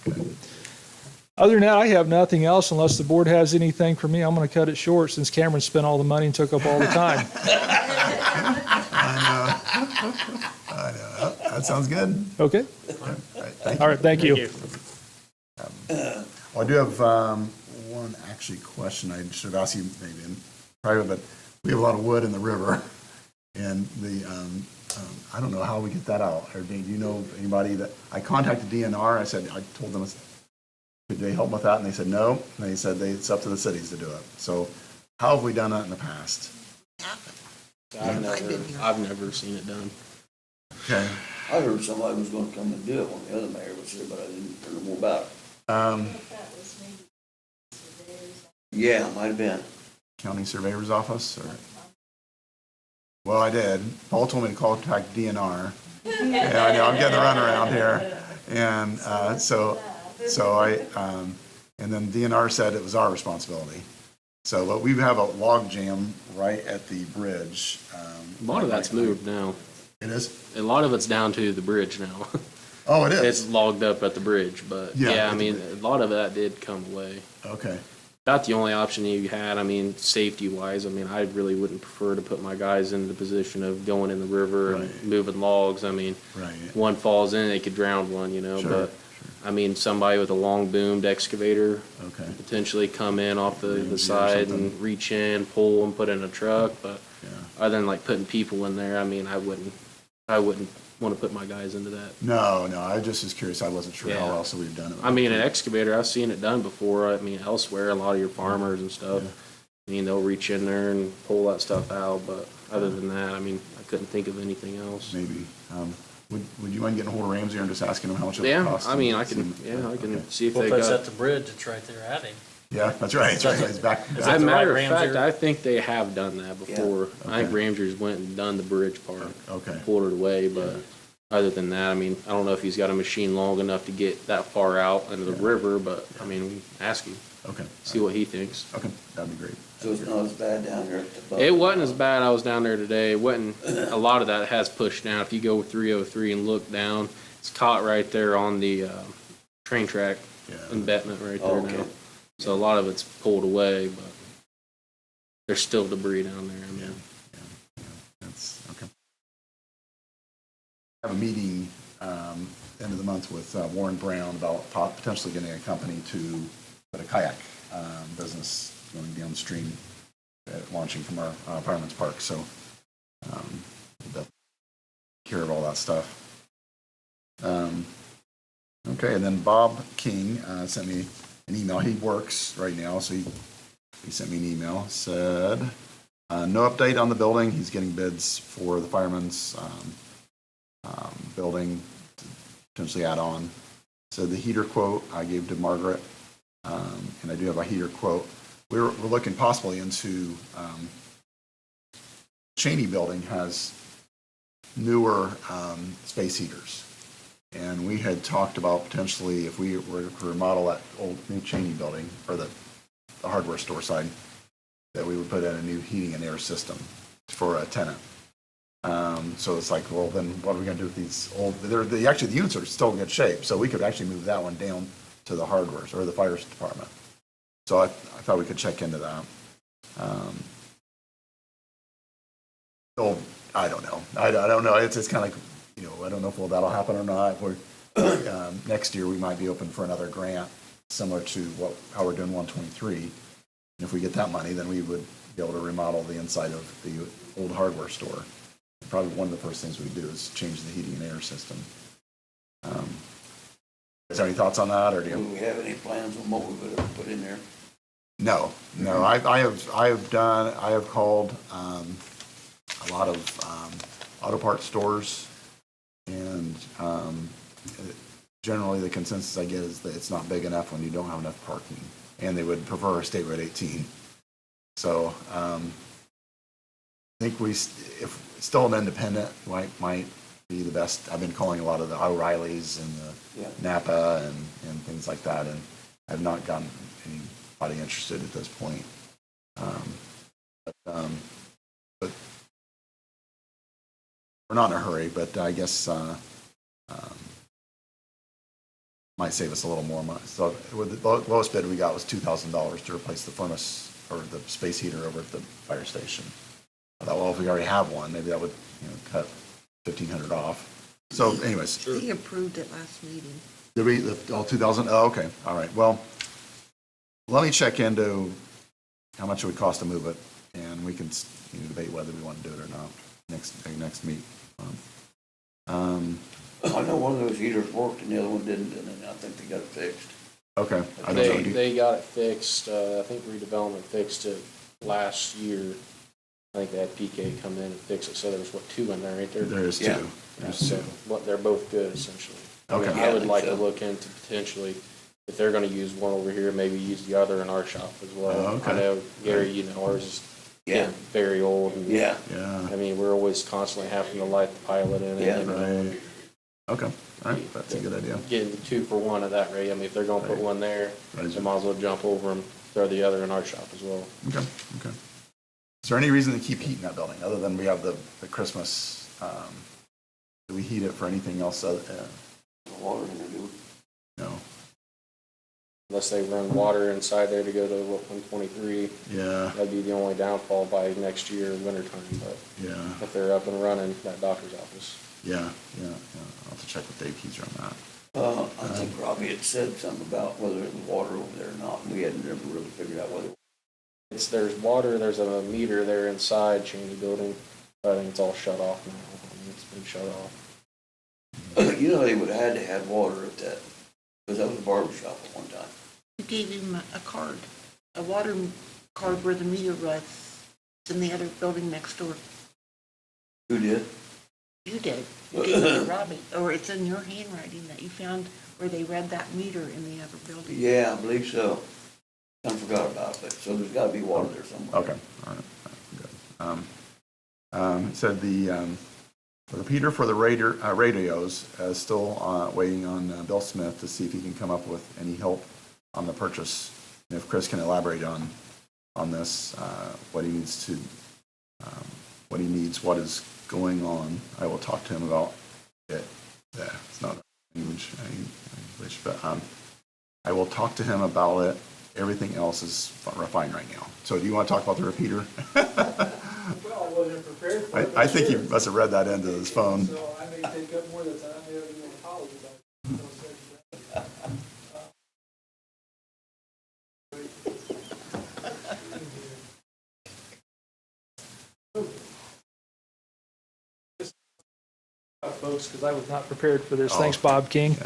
Other than that, I have nothing else unless the board has anything for me. I'm going to cut it short since Cameron spent all the money and took up all the time. I know. That sounds good. Okay. All right, thank you. Well, I do have one question I should have asked you maybe in private, but we have a lot of wood in the river. And I don't know how we get that out. Or do you know anybody that, I contacted DNR, I told them, could they help with that? And they said no. And they said it's up to the cities to do it. So how have we done that in the past? I've never seen it done. Okay. I heard somebody was gonna come and do it when the other mayor was here, but I didn't hear more about it. Yeah, it might have been. County Surveyor's Office, or? Well, I did. Paul told me to contact DNR. Yeah, I know, I'm getting the runaround here. And, so and then DNR said it was our responsibility. So, but we have a log jam right at the bridge. A lot of that's moved now. It is? A lot of it's down to the bridge now. Oh, it It's is? logged up at the bridge, but Yeah, yeah, at I the mean, a lot of that did come away. Okay. About the only option you had, I mean, safety wise, I mean, I really wouldn't prefer to put my guys in the position of going in the river and Right. moving logs. I mean, Right. one falls in, they could drown one, you know, Sure, but I mean, somebody with a long boomed excavator Okay. potentially come in off Maybe the or side something. and reach in, pull and put in a truck, but Yeah. other than like putting people in there, I mean, I wouldn't want to put my guys into that. No, I just was curious. I wasn't sure how Yeah. else we've done it. I mean, an excavator, I've seen it done before. I mean, elsewhere, a lot of your farmers and stuff, Yeah. I mean, they'll reach in there and pull that stuff out, but other than that, I mean, I couldn't think of anything else. Maybe. Would you mind getting hold of Ramsey and just asking him how much it would Yeah, cost? I mean, and I can, see- yeah, I can okay. see if Well, they if it's at got. the bridge, it's right there at him. Yeah, that's right. It's right. It's back. Is As that a the matter right of fact, Ramsey? I think they have done that before. I think Okay. Ramsey's went and done the bridge part. Okay. Pulled it away, but other than that, I mean, I don't know if he's got a machine long enough to get that far out into the river, but I mean, we ask him, Okay. see what he thinks. Okay, that'd be great. So it's not as bad down there at the bottom? It wasn't as bad. I was down there today. It wasn't, a lot of that has pushed down. If you go 303 and look down, it's caught right there on the train track Yeah. embedment right there Okay. now. So a lot of it's pulled away, but there's still debris down there. I mean, That's okay. I have a meeting end of the month with Warren Brown about potentially getting a company to put a kayak business going downstream, launching from our Fireman's Park. So we'll take care of all that stuff. Okay, and then Bob King sent me an email. He works right now, so he sent me an email, said, no update on the building. He's getting bids for the fireman's building to potentially add on. So the heater quote I gave to Margaret, and I do have a heater quote. We're looking possibly into Cheney building has newer space heaters. And we had talked about potentially if we were to remodel that old new Cheney building, or the hardware store side, that we would put in a new heating and air system for a tenant. So it's like, well, then what are we gonna do with these old, actually, the units are still in good shape, so we could actually move that one down to the hardware, or the fire department. So I thought we could check into that. So, I don't know. I don't know. It's kind of like, I don't know if that'll happen or not. We're, next year, we might be open for another grant, similar to how we're doing 123. And if we get that money, then we would be able to remodel the inside of the old hardware store. Probably one of the first things we do is change the heating and air system. Is there any thoughts on that, or do Do you? we have any plans on what we're gonna put in there? No. I have called a lot of auto parts stores, and generally the consensus I get is that it's not big enough when you don't have enough parking, and they would prefer a State Road 18. So I think if still an independent might be the best. I've been calling a lot of the O'Reillys and the Napa and things like that, and I've not gotten anybody interested at this point. But we're not in a hurry, but I guess might save us a little more money. So with the lowest bid we got was $2,000 to replace the furnace or the space heater over at the fire station. I thought, well, if we already have one, maybe that would cut $1,500 off. So anyways, He approved it last meeting. did we, all 2,000? Oh, okay, all right. Well, let me check into how much it would cost to move it, and we can debate whether we want to do it or not next meet. I know one of those heaters worked and the other one didn't, and then I think they got it fixed. Okay. I don't know. They got it fixed. I think redevelopment fixed it last year. I think they had PK come in and fix it. So there was two in there, ain't there? There is two. Yeah. There's So two. they're both good essentially. I mean, Okay. I Yeah, I would think like so. to look into potentially if they're gonna use one over here, maybe use the other in our shop as well. Oh, okay. I know, Gary, you know, ours is Yeah. getting very old. And, Yeah, Yeah, I mean, we're always constantly having to light the pilot in it. Yeah. you know, and right. Okay, all right, that's a good idea. Getting 2 for 1 at that rate. I mean, if they're gonna put Right. one there, Right. they might as well jump over and throw the other in our shop as well. Okay, okay. Is there any reason to keep heating that building, other than we have the Christmas, do we heat it for anything else? water in there, dude. No, Unless they run water inside there to go to 123, yeah, that'd be the only downfall by next year, wintertime. But yeah, if they're up and running, that doctor's office. yeah, yeah. I'll have to check with Dave Keyser on that. I think Robbie had said something about whether it was water over there or not, and we hadn't never really figured out whether. There's water, there's a meter there inside Cheney Building, but I think it's all shut off now. I mean, it's been shut off. You know, they would have had to have water at that, because that was a barber shop at one time. You gave him a card, a water card where the meter was. It's in the other building next door. Who did? You did. You gave it to Robbie, or it's in your handwriting that you found where they read that meter in the other building. Yeah, I believe so. I forgot about it, so there's gotta be water there somewhere. Okay, all right, good. It said the repeater for the radios is still waiting on Bill Smith to see if he can come up with any help on the purchase. And if Chris can elaborate on this, what he needs to, what is going on, I will talk to him about it. Yeah, it's not English, but I will talk to him about it. Everything else is fine right now. So do you want to talk about the repeater? Well, I wasn't prepared for it. I think he must have read that into his phone. So I may take up more of the time, maybe I apologize. Folks, because I was not prepared for this. Thanks, Bob King.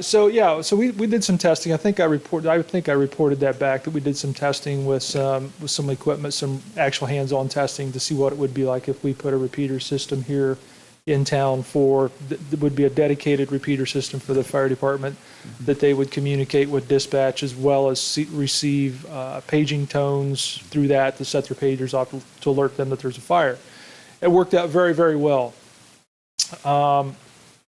So we did some testing. I think I reported that back, that we did some testing with some equipment, some actual hands-on testing to see what it would be like if we put a repeater system here in town that would be a dedicated repeater system for the fire department, that they would communicate with dispatch as well as receive paging tones through that to set their pagers off to alert them that there's a fire. It worked out very, very well.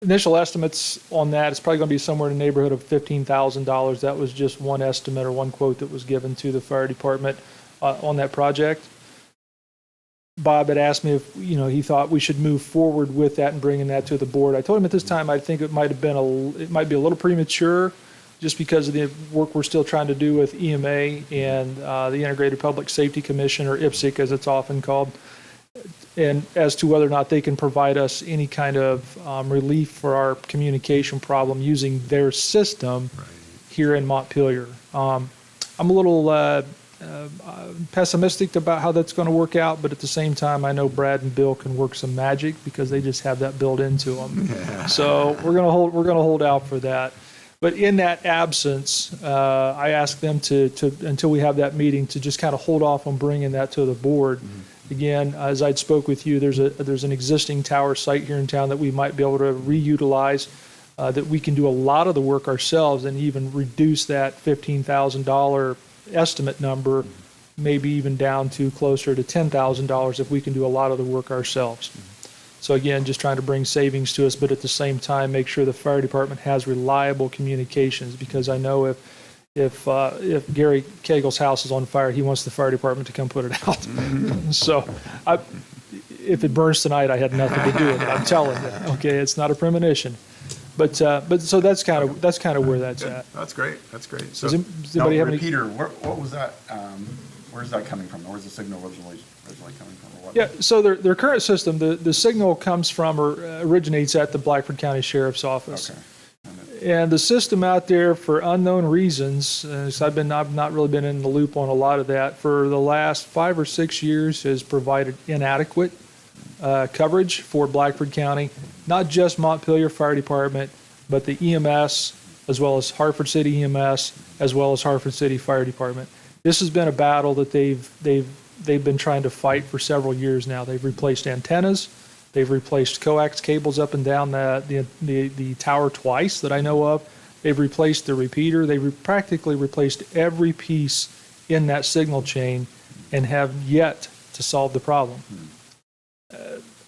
Initial estimates on that, it's probably going to be somewhere in the neighborhood of $15,000. That was just one estimate or one quote that was given to the fire department on that project. Bob had asked me if, he thought we should move forward with that and bringing that to the board. I told him at this time I think it might be a little premature, just because of the work we're still trying to do with EMA and the Integrated Public Safety Commission, or IPSC as it's often called, and as to whether or not they can provide us any kind of relief for our communication problem using their system here in Montpelier. I'm a little pessimistic about how that's going to work out, but at the same time, I know Brad and Bill can work some magic because they just have that built into them. Yeah. So we're going to hold out for that. But in that absence, I asked them to until we have that meeting to just kind of hold off on bringing that to the board. Mm-hmm. Again, as I'd spoke with you, there's an existing tower site here in town that we might be able to reutilize, that we can do a lot of the work ourselves and even reduce that $15,000 estimate number, maybe even down to closer to $10,000 if we can do a lot of the work ourselves. So again, just trying to bring savings to us, but at the same time, make sure the fire department has reliable communications, because I know if Gary Cagle's house is on fire, he wants the fire department to come put it out. So if it burns tonight, I had nothing to do with it. I'm telling you. Okay, it's not a premonition. But so that's kind of where that's at. That's great. That's great. So does now, anybody have any? repeater, what was that? Where's that coming from? Where's the signal originally coming from? Or what? Yeah, so their current system, the signal comes from or originates at the Blackford County Sheriff's Office. Okay. And the system out there, for unknown reasons, so I've not really been in the loop on a lot of that, for the last 5 or 6 years has provided inadequate coverage for Blackford County, not just Montpelier Fire Department, but the EMS, as well as Hartford City EMS, as well as Hartford City Fire Department. This has been a battle that they've been trying to fight for several years now. They've replaced antennas. They've replaced coax cables up and down the tower twice that I know of. They've replaced the repeater. Practically replaced every piece in that signal chain and have yet to solve the problem.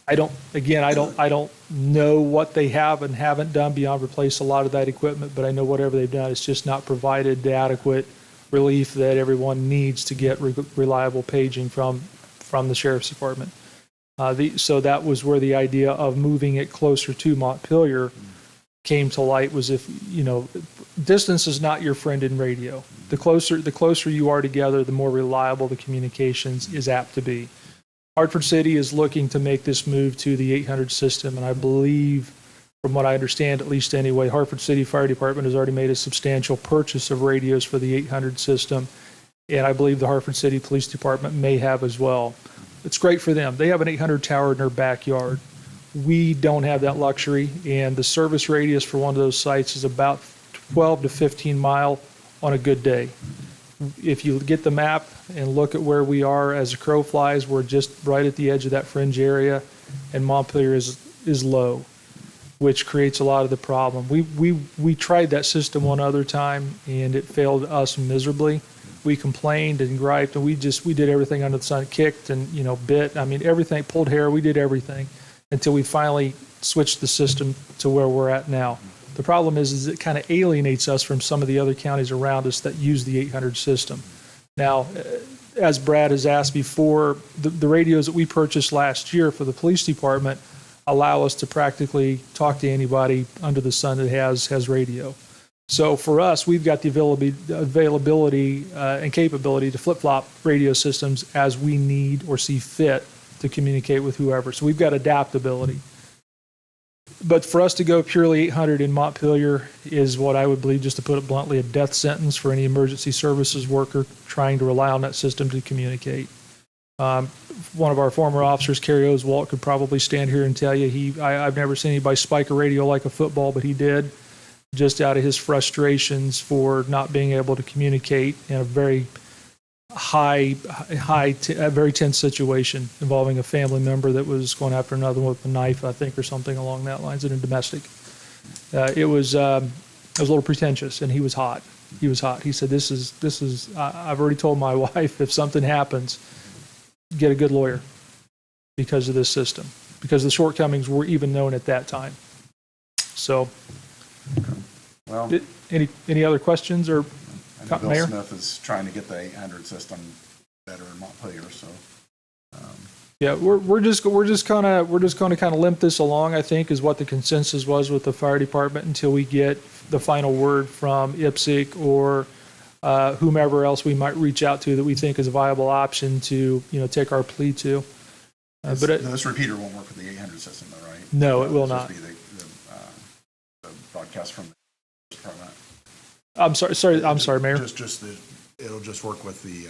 I don't know what they have and haven't done beyond replace a lot of that equipment, but I know whatever they've done, it's just not provided the adequate relief that everyone needs to get reliable paging from the sheriff's department. So that was where the idea of moving it closer to Montpelier came to light, was if, distance is not your friend in radio. The closer you are together, the more reliable the communications is apt to be. Hartford City is looking to make this move to the 800 system, and I believe, from what I understand, at least anyway, Hartford City Fire Department has already made a substantial purchase of radios for the 800 system, and I believe the Hartford City Police Department may have as well. It's great for them. They have an 800 tower in their backyard. We don't have that luxury, and the service radius for one of those sites is about 12 to 15 mile on a good day. If you get the map and look at where we are as a crow flies, we're just right at the edge of that fringe area, and Montpelier is low, which creates a lot of the problem. We tried that system one other time, and it failed us miserably. We complained and griped, and we did everything under the sun, kicked and bit. I mean, everything, pulled hair. We did everything until we finally switched the system to where we're at now. The problem is it kind of alienates us from some of the other counties around us that use the 800 system. Now, as Brad has asked before, the radios that we purchased last year for the police department allow us to practically talk to anybody under the sun that has radio. So for us, we've got the availability and capability to flip-flop radio systems as we need or see fit to communicate with whoever. So we've got adaptability. But for us to go purely 800 in Montpelier is what I would believe, just to put it bluntly, a death sentence for any emergency services worker trying to rely on that system to communicate. One of our former officers, Kerry Oswalt, could probably stand here and tell you I've never seen anybody spike a radio like a football, but he did, just out of his frustrations for not being able to communicate in a very a very tense situation involving a family member that was going after another one with a knife, I think, or something along that lines in a domestic. It was a little pretentious, and he was hot. He was hot. He said, "This is. I've already told my wife if something happens, get a good lawyer because of this system, because the shortcomings were even known at that time." So, Well, any other questions or? I know Bill Mayor? Smith is trying to get the 800 system better in Montpelier, so. Yeah, we're just kind of limp this along, I think, is what the consensus was with the fire department until we get the final word from IPSC or whomever else we might reach out to that we think is a viable option to take our plea to. This repeater won't work with the 800 system, though, right? No, it will It'll not. just be the broadcast from the department. I'm sorry, Mayor. It'll just work with the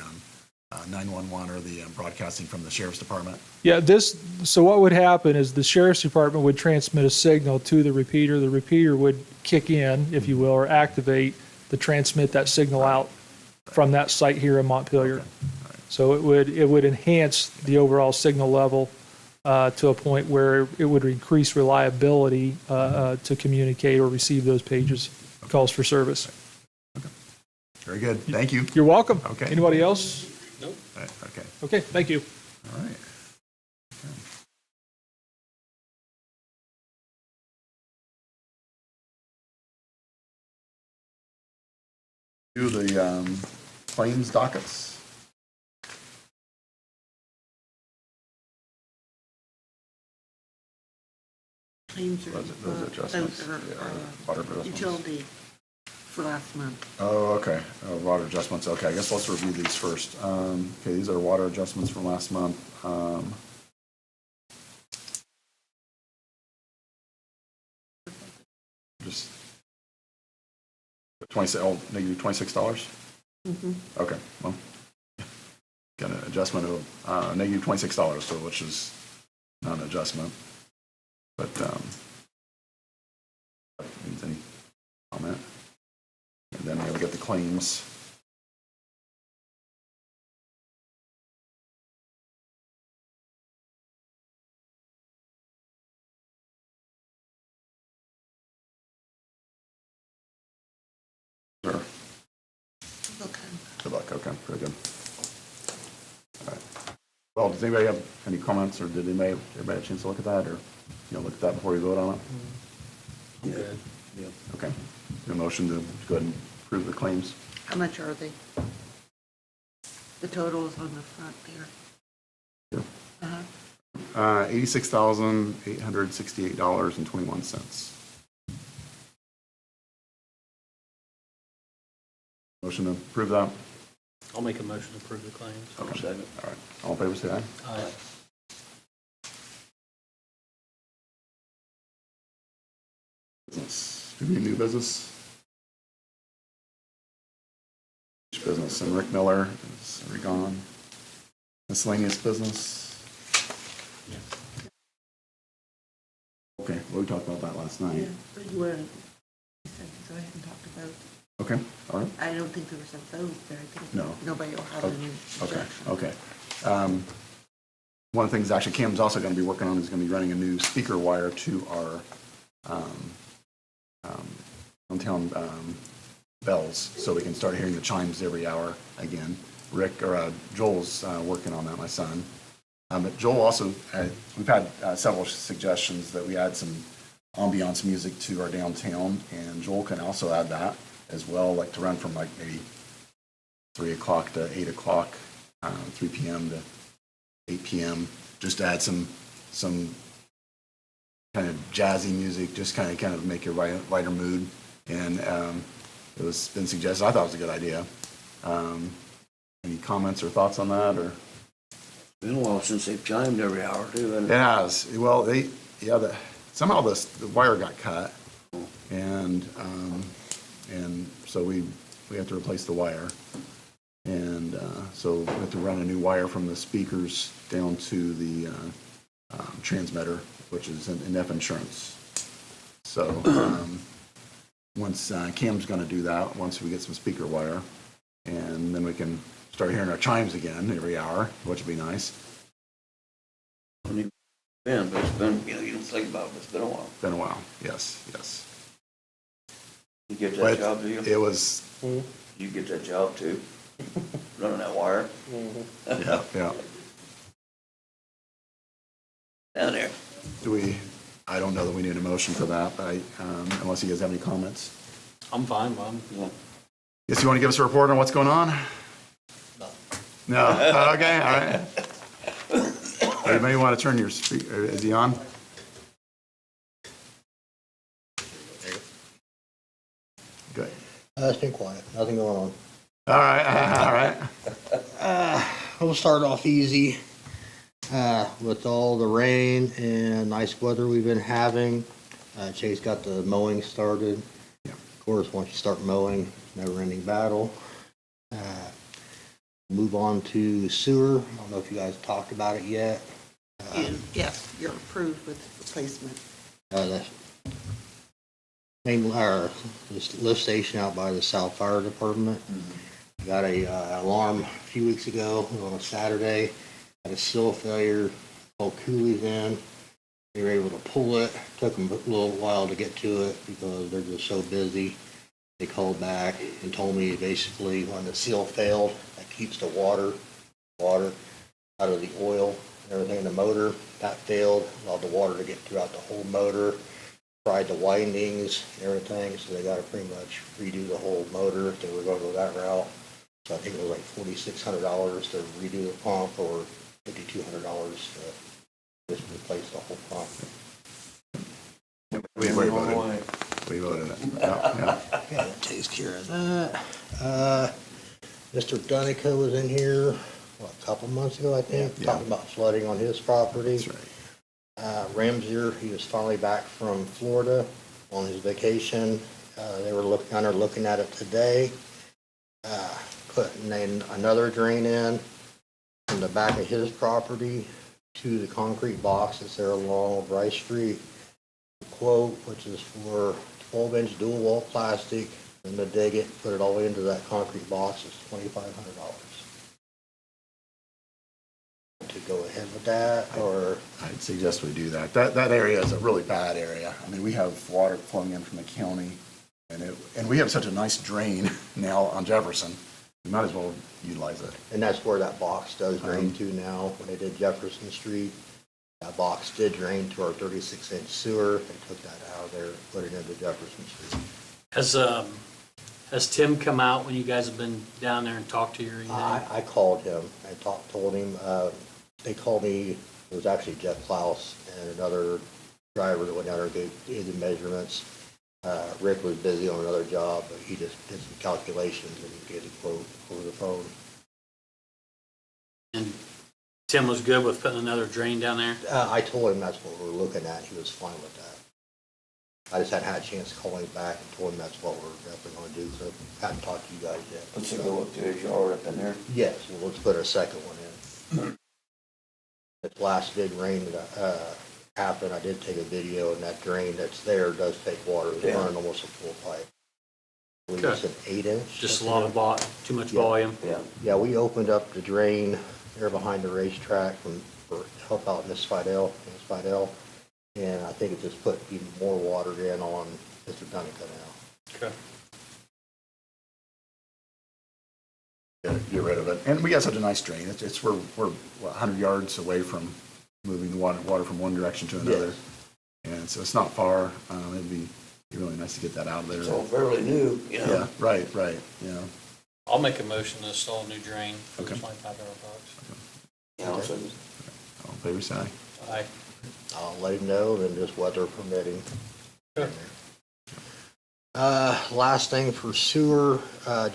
911 or the broadcasting from the sheriff's department. Yeah, so what would happen is the sheriff's department would transmit a signal to the repeater. The repeater would kick in, if you will, or activate to transmit that signal out from that site here in Montpelier. Okay. All right. So it would enhance the overall signal level to a point where it would increase reliability to communicate or receive those pages, calls for service. Very good. Thank you. You're welcome. Okay. Anybody else? Nope. Okay. Okay, thank you. All right. Do the claims dockets. Claims Those adjustments. Yeah, water adjustments. utility for last month. Oh, okay. Water adjustments. Okay, I guess let's review these first. Okay, these are water adjustments from last month. Just negative $26. Okay, well, got an adjustment of negative $26, so which is not an adjustment, but needs any comment? And then we'll get the claims. Okay. Good luck, okay, very good. All right. Well, does anybody have any comments, or did everybody have a chance to look at that, or, look at that before you vote on it? I'm good. Okay. A motion to go ahead and approve the claims? How much are they? The total is on the front there. Yeah. Uh-huh. $86,868.21. Motion to approve that? I'll make a motion to approve the claims. Okay. Second. All right. All in favor, say aye. Aye. Business. Do we need new business? Business, and Rick Miller is already gone. Miscellaneous business. Okay, well, we talked about that last night. Yeah, but you wanted, so I haven't talked about, Okay, all right. I don't think there was a vote, but I think No. nobody will have any Okay, objection. okay. One of the things actually Cam's also going to be working on is going to be running a new speaker wire to our downtown bells, so we can start hearing the chimes every hour again. Joel's working on that, my son. But Joel also, we've had several suggestions that we add some ambiance music to our downtown, and Joel can also add that as well, like to run from like maybe 3 o'clock to 8 o'clock, 3 p.m. to 8 p.m., just to add some kind of jazzy music, just kind of make your lighter mood. And it was been suggested, I thought it was a good idea. Any comments or thoughts on that, or? Been a while since they've chimed every hour too, It and has. Well, somehow the wire got cut, and so we have to replace the wire, and so we have to run a new wire from the speakers down to the transmitter, which is in F insurance. So once Cam's going to do that, once we get some speaker wire, and then we can start hearing our chimes again every hour, which would be nice. but it's been, you don't think about it, it's been a while. Been a while, yes. You get that But job, do you? it was, You get that job too? Running that wire yeah. down there. I don't know that we need a motion for that, but unless you guys have any comments. I'm fine, Mom. Yeah. Guess you want to give us a report on what's going on? No? Okay, all right. You may want to turn your speaker, is he on? Good. It's been quiet, nothing going on. All right. We'll start off easy. With all the rain and nice weather we've been having, Chase got the mowing started. Of course, once you start mowing, never-ending battle. Move on to sewer. I don't know if you guys talked about it yet. Yes, you're approved with replacement. The this lift station out by the South Fire Department. Got a alarm a few weeks ago on a Saturday. Had a seal failure. Called Cooley's in. They were able to pull it. Took them a little while to get to it because they're just so busy. They called back and told me basically when the seal failed, that keeps the water out of the oil and everything in the motor. That failed, allowed the water to get throughout the whole motor. Fried the windings and everything, so they got to pretty much redo the whole motor if they were going to go that route. So I think it was like $4,600 to redo the pump, or $5,200 to just replace the whole pump. We voted. We voted it. Yeah. Yeah, that takes care of that. Mr. Dunica was in here, a couple months ago, I think, Yeah. talking about flooding on his property. That's right. Ramsey, he was finally back from Florida on his vacation. They were looking at it today. Putting in another drain in from the back of his property to the concrete box that's there along Bryce Street. Quote, which is for 12-inch dual wall plastic, and to dig it, put it all into that concrete box is $2,500. To go ahead with that, or? I'd suggest we do that. That area is a really bad area. I mean, we have water flowing in from the county, and we have such a nice drain now on Jefferson. we might as well utilize it. And that's where that box does drain to now. When they did Jefferson Street, that box did drain to our 36-inch sewer. They took that out of there, put it into Jefferson Street. Has Tim come out when you guys have been down there and talked to you or anything? I called him and told him, they called me, it was actually Jeff Klaus and another driver that went down there and gave the measurements. Rick was busy on another job, but he just did some calculations and he gave a quote over the phone. And Tim was good with putting another drain down there? I told him that's what we're looking at. He was fine with that. I just hadn't had a chance to call him back and told him that's what we're definitely going to do, so I hadn't talked to you guys yet. Let's go up to his yard up in there. Yes, well, let's put a second one in. This last big rain that happened, I did take a video, and that drain that's there does take water. It's Yeah. running almost a full pipe. I believe it's an 8-inch. Just a lot of too much Yeah. volume? Yeah. Yeah, we opened up the drain there behind the racetrack for help out Miss Fidel, and I think it just put even more water in on Mr. Dunning now. Okay. Get rid of it. And we got such a nice drain. We're what, 100 yards away from moving the water from one direction to another. Yes. And so it's not far. It'd be really nice to get that out of there. It's all fairly new, you know. Yeah, right, yeah. I'll make a motion to install a new drain for Okay. $2,500. You know, so All in favor, say aye. Aye. I'll let him know, then just weather permitting. Sure. Last thing for sewer,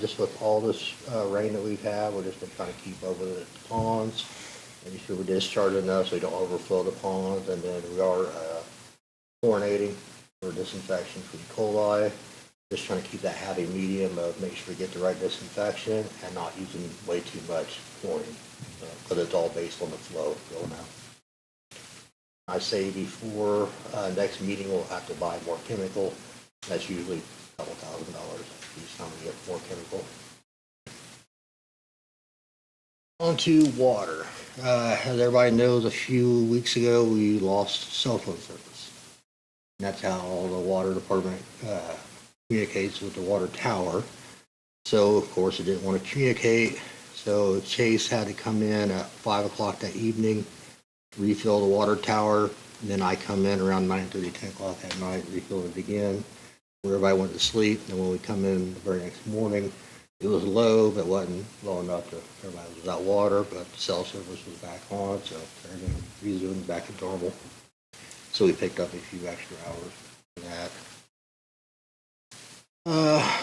just with all this rain that we've had, we're just been trying to keep over the ponds. Making sure we discharge enough so we don't overflow the ponds, and then we are chlorinating for disinfection for E. coli. Just trying to keep that happy medium of make sure we get the right disinfection and not using way too much chlorine, because it's all based on the flow going out. I say before next meeting, we'll have to buy more chemical. That's usually a couple $1,000 each time we get more chemical. On to water. As everybody knows, a few weeks ago, we lost cell phone service. And that's how the water department communicates with the water tower. So, of course, it didn't want to communicate. So Chase had to come in at 5 o'clock that evening, refill the water tower. And then I come in around 9:30, 10 o'clock at night, refill it again. Everybody went to sleep. And when we come in the very next morning, it was low, but wasn't low enough to everybody was without water, but the cell service was back on, so everything resumed back to normal. So we picked up a few extra hours for that.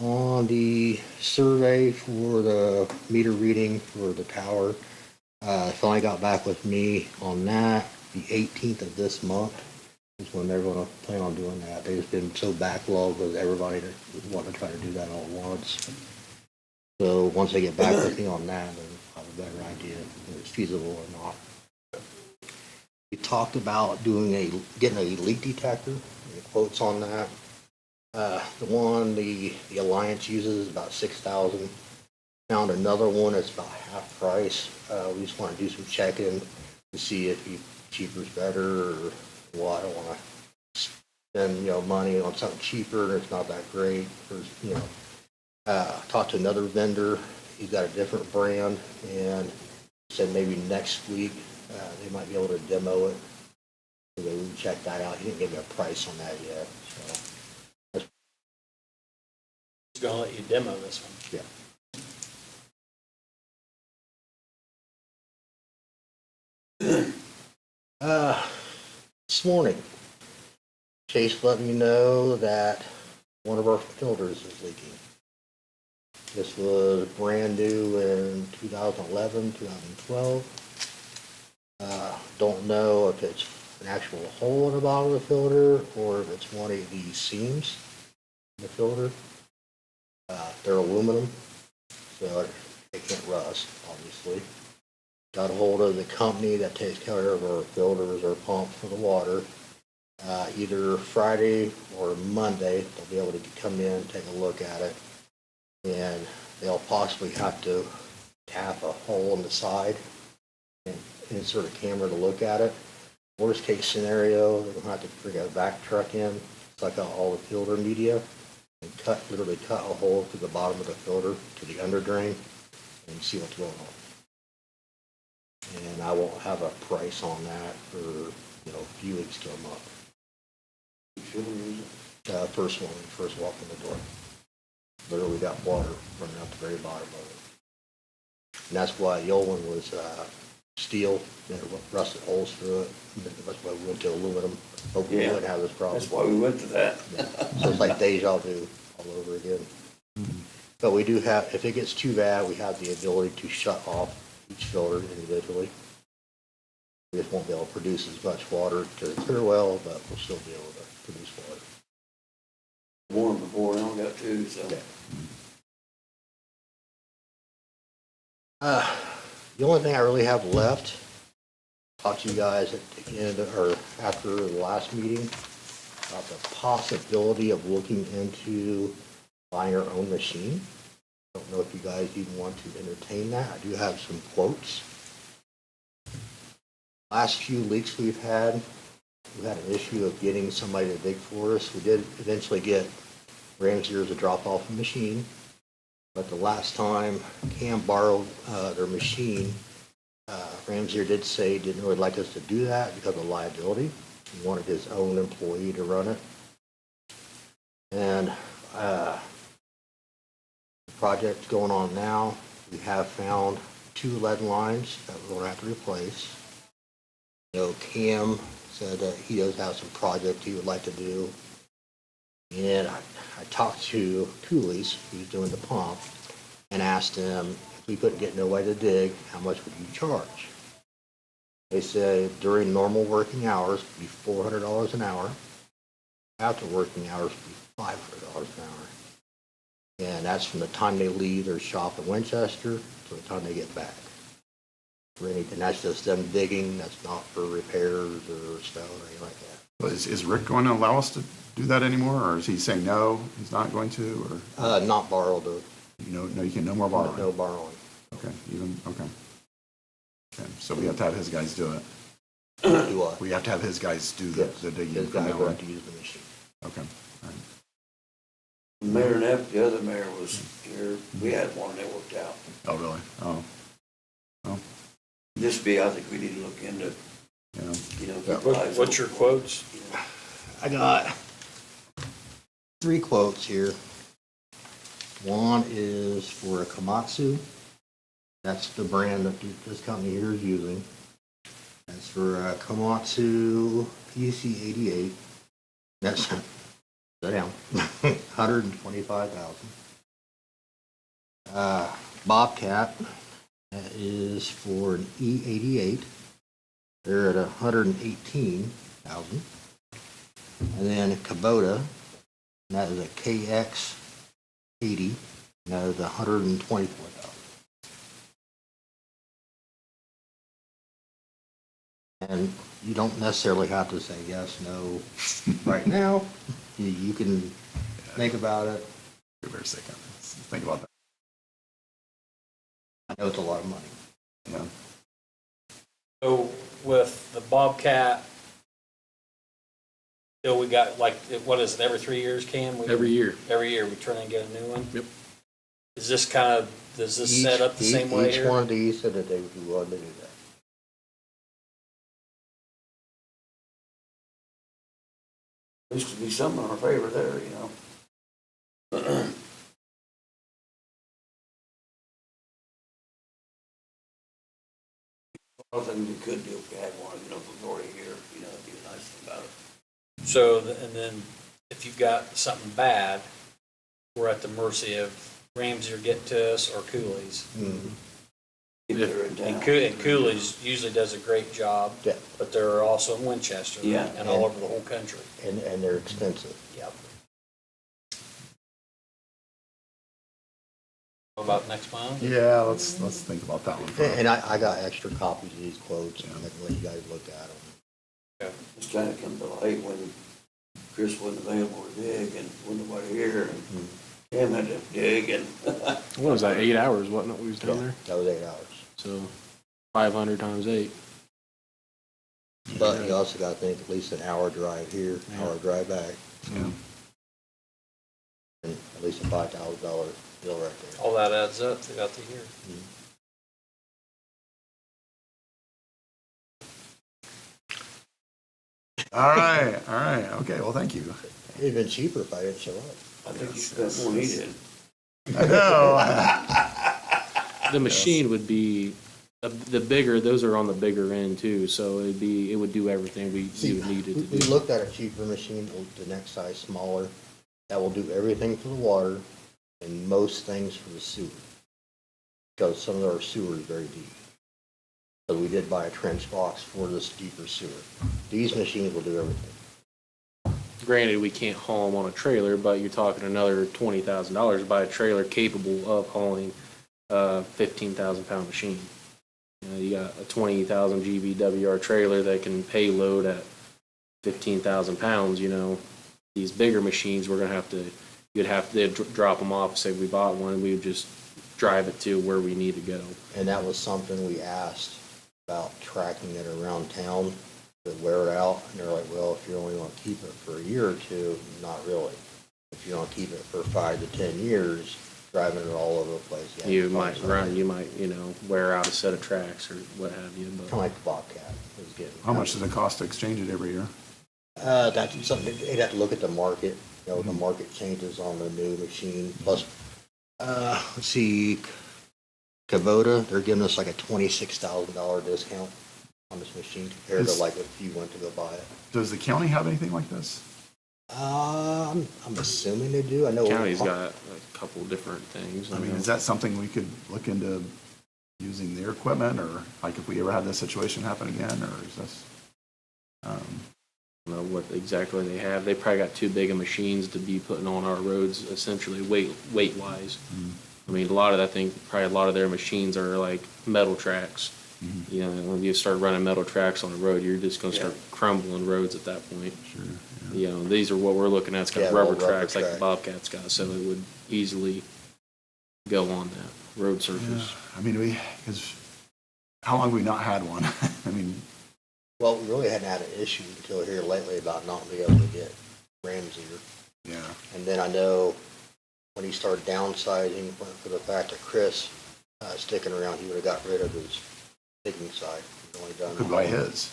On the survey for the meter reading for the tower, finally got back with me on that. The 18th of this month is when they're going to plan on doing that. They've just been so backlogged with everybody that wanting to try to do that all at once. So once they get back with me on that, then I'll have a better idea if it's feasible or not. We talked about getting a leak detector, the quotes on that. The one the Alliance uses is about $6,000. Found another one that's about half price. We just want to do some checking to see if cheaper is better or what. I don't want to spend money on something cheaper and it's not that great. Talked to another vendor. He's got a different brand and said maybe next week they might be able to demo it. So we can check that out. He didn't give me a price on that yet. So He's gonna let you demo this one. yeah. This morning, Chase let me know that one of our filters is leaking. This was brand new in 2011, 2012. Don't know if it's an actual hole in the bottom of the filter or if it's one of these seams in the filter. They're aluminum, so they can't rust, obviously. Got a hold of the company that takes care of our filters or pumps for the water. Either Friday or Monday, they'll be able to come in, take a look at it, and they'll possibly have to tap a hole in the side and insert a camera to look at it. Worst case scenario, they're gonna have to bring a vac truck in, suck out all the filter media, and literally cut a hole to the bottom of the filter, to the under drain, and see what's going on. And I won't have a price on that for, a few weeks to a month. First one, first walk in the door. Literally got water running out the very bottom of it. And that's why the old one was steel, and it rusted holes through it. That's why we went to aluminum. Hopefully we Yeah. wouldn't have this problem. That's why we went to that. So it's like deja vu all over again. But we do have, if it gets too bad, we have the ability to shut off each filter individually. We just won't be able to produce as much water to the clear well, but we'll still be able to produce water. Warm before, and I got two, so. Okay. The only thing I really have left, talked to you guys at the end, or after the last meeting, about the possibility of looking into buying our own machine. I don't know if you guys even want to entertain that. I do have some quotes. Last few leaks we've had an issue of getting somebody to dig for us. We did eventually get Ramsey's to drop off a machine, but the last time Cam borrowed their machine, Ramsey did say he didn't really like us to do that because of liability. He wanted his own employee to run it. And the project going on now, we have found 2 lead lines that we're going to have to replace. Cam said that he does have some project he would like to do. And I talked to Cooley's, who's doing the pump, and asked him if we couldn't get nobody to dig, how much would you charge? They said during normal working hours, it'd be $400 an hour. After working hours, it'd be $500 an hour. And that's from the time they leave their shop in Winchester to the time they get back. And that's just them digging, that's not for repairs or stone or anything like that. Well, is Rick going to allow us to do that anymore, or is he saying no, he's not going to, or? Not borrow the, No, you can, no more borrowing? no borrowing. Okay, okay. Okay, so we have to have his guys do it. Do what? We have to have his guys do Yes, the digging. his from guys now will on. have to use the machine. Okay, all right. Mayor Neff, the other mayor was here, we had one that worked out. Oh, really? Oh, I think we need to look into, yeah. keep eyes What's your quotes? open. I got 3 quotes here. One is for a Komatsu. That's the brand that this company here is using. That's for a Komatsu PC88. That's, sit down, 125,000. Bobcat, that is for an E88. They're at 118,000. And then Kubota, and that is a KX80, and that is 124,000. And you don't necessarily have to say yes, no, right now. You can think about it. Give her a second. Let's think about that. I know it's a lot of money. Yeah. So with the Bobcat, so we got like, what is it, every 3 years, Cam? Every year. Every year, we try and get a new one? Yep. Is this kind of, does this set up the same way Each here? one of these said that they would be willing to do that. There used to be some in our favor there, I think we could do if we had one, if we're already here, it'd be a nice thing about it. So, and then if you've got something bad, we're at the mercy of Ramsey or get to us or Cooley's. If they're in And town. Cooley's usually does a great job, Yeah. but they're also in Winchester Yeah. and all over the whole country. And they're expensive. Yep. What about next month? Yeah, let's think about that one. first. And I got extra copies of these quotes, and I can let you guys look at them. It's kind of come to light when Chris wasn't available to dig and wasn't nobody here and Cam had to dig and. What was that, 8 hours, wasn't it, we was down there? That was 8 hours. So 500 times 8. But you also got to think at least an hour drive here, hour drive back. Yeah. And $5,000 bill right there. All that adds up throughout the year. All right, okay, well, thank you. It'd been cheaper if I didn't show up. I think you spent more than he did. I know. The machine would be, the bigger, those are on the bigger end too, so it would do everything we would need it to We do. looked at a cheaper machine, the next size smaller, that will do everything for the water and most things for the sewer. Because some of our sewer is very deep. So we did buy a trench box for this deeper sewer. These machines will do everything. Granted, we can't haul them on a trailer, but you're talking another $20,000 to buy a trailer capable of hauling a 15,000-pound machine. You got a 20,000 GVWR trailer that can payload at 15,000 pounds, these bigger machines, you'd have to drop them off, say we bought one, we would just drive it to where we need to go. And that was something we asked about tracking it around town to wear it out. And they're like, well, if you only want to keep it for a year or two, not really. If you want to keep it for 5 to 10 years, driving it all over the place. You might wear out a set of tracks or what have you, Kind of but like the Bobcat was getting. How much does it cost to exchange it every year? That's something, they'd have to look at the market, the market changes on the new machine, plus, let's see, Kubota, they're giving us like a $26,000 discount on this machine compared to like if you went to go buy it. Does the county have anything like this? I'm assuming they do, I know. county's got a couple different things. I mean, is that something we could look into using their equipment, or like if we ever had this situation happen again, or is this? I don't know what exactly they have. They probably got too big of machines to be putting on our roads, essentially weight wise. I mean, probably a lot of their machines are like metal tracks. When you start running metal tracks on the road, you're just gonna start crumbling roads at that point. Sure. These are what we're looking at. It's got Yeah, rubber little rubber tracks like the track. Bobcat's got, so it would easily go on that road surface. I mean, because how long have we not had one? I mean, Well, we really hadn't had an issue until here lately about not being able to get Ramsey. yeah. And then I know when he started downsizing, for the fact that Chris sticking around, he would have got rid of his digging side. He's only done. Could buy his.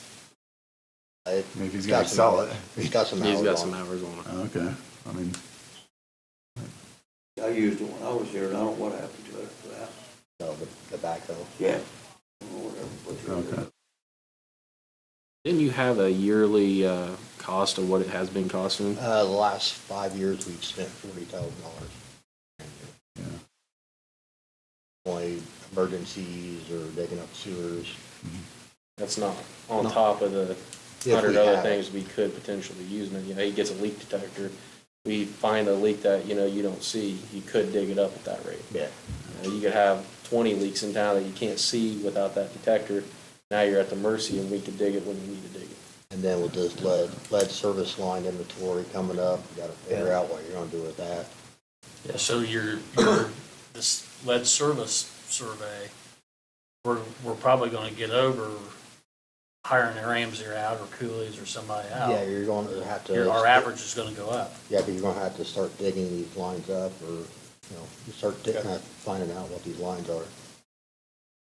I Maybe he's gonna sell it. He's got some He's hours got on some it. hours on it. Okay, I mean, I used it when I was here, and I don't know what happened to it after that. No, the backhoe. Yeah. Whatever. okay. Didn't you have a yearly cost of what it has been costing? The last 5 years, we've spent $40,000. Yeah. Only emergencies or digging up sewers. That's not on top of the If 100 we other have it. things we could potentially use. He gets a leak detector. We find a leak that, you don't see, you could dig it up at that rate. Yeah. You could have 20 leaks in town that you can't see without that detector. Now you're at the mercy, and we could dig it when we need to dig it. And then with this lead service line inventory coming up, you gotta figure out what you're gonna do with that. Yeah, so this lead service survey, we're probably gonna get over hiring a Ramsey out or Cooley's or somebody out. Yeah, you're going to have to. Our average is gonna go up. Yeah, but you're gonna have to start digging these lines up, or, you start finding out what these lines are.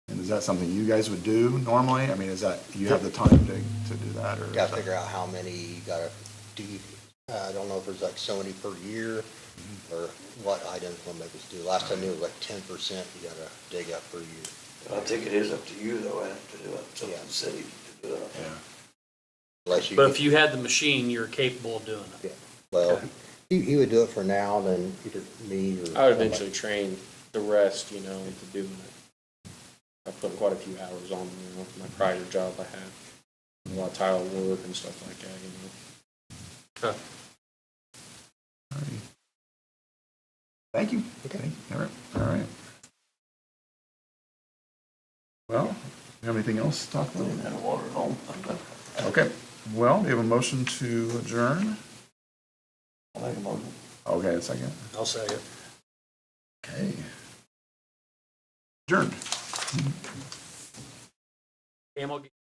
And is that something you guys would do normally? I mean, you have the time to do that, or? You gotta figure out how many you gotta do. I don't know if there's like so many per year, or what items will make us do. Last I knew it was like 10% you gotta dig up per year. I think it is up to you, though, Adam, to do it. It's up Yeah. to the city to do it. Yeah. Unless you. But if you had the machine, you're capable of doing it. Yeah, well, he would do it for now, then either me or. I would somebody. eventually train the rest, to doing it. I put quite a few hours on, my prior job I had. A lot of tile work and stuff like that, Okay. All right. Thank you. Okay. All right. Well, you have anything else to talk about? Had water at home. Okay, well, we have a motion to adjourn. I'll make a motion. Okay, a second. I'll say it. Okay. Adjourned. Cam will get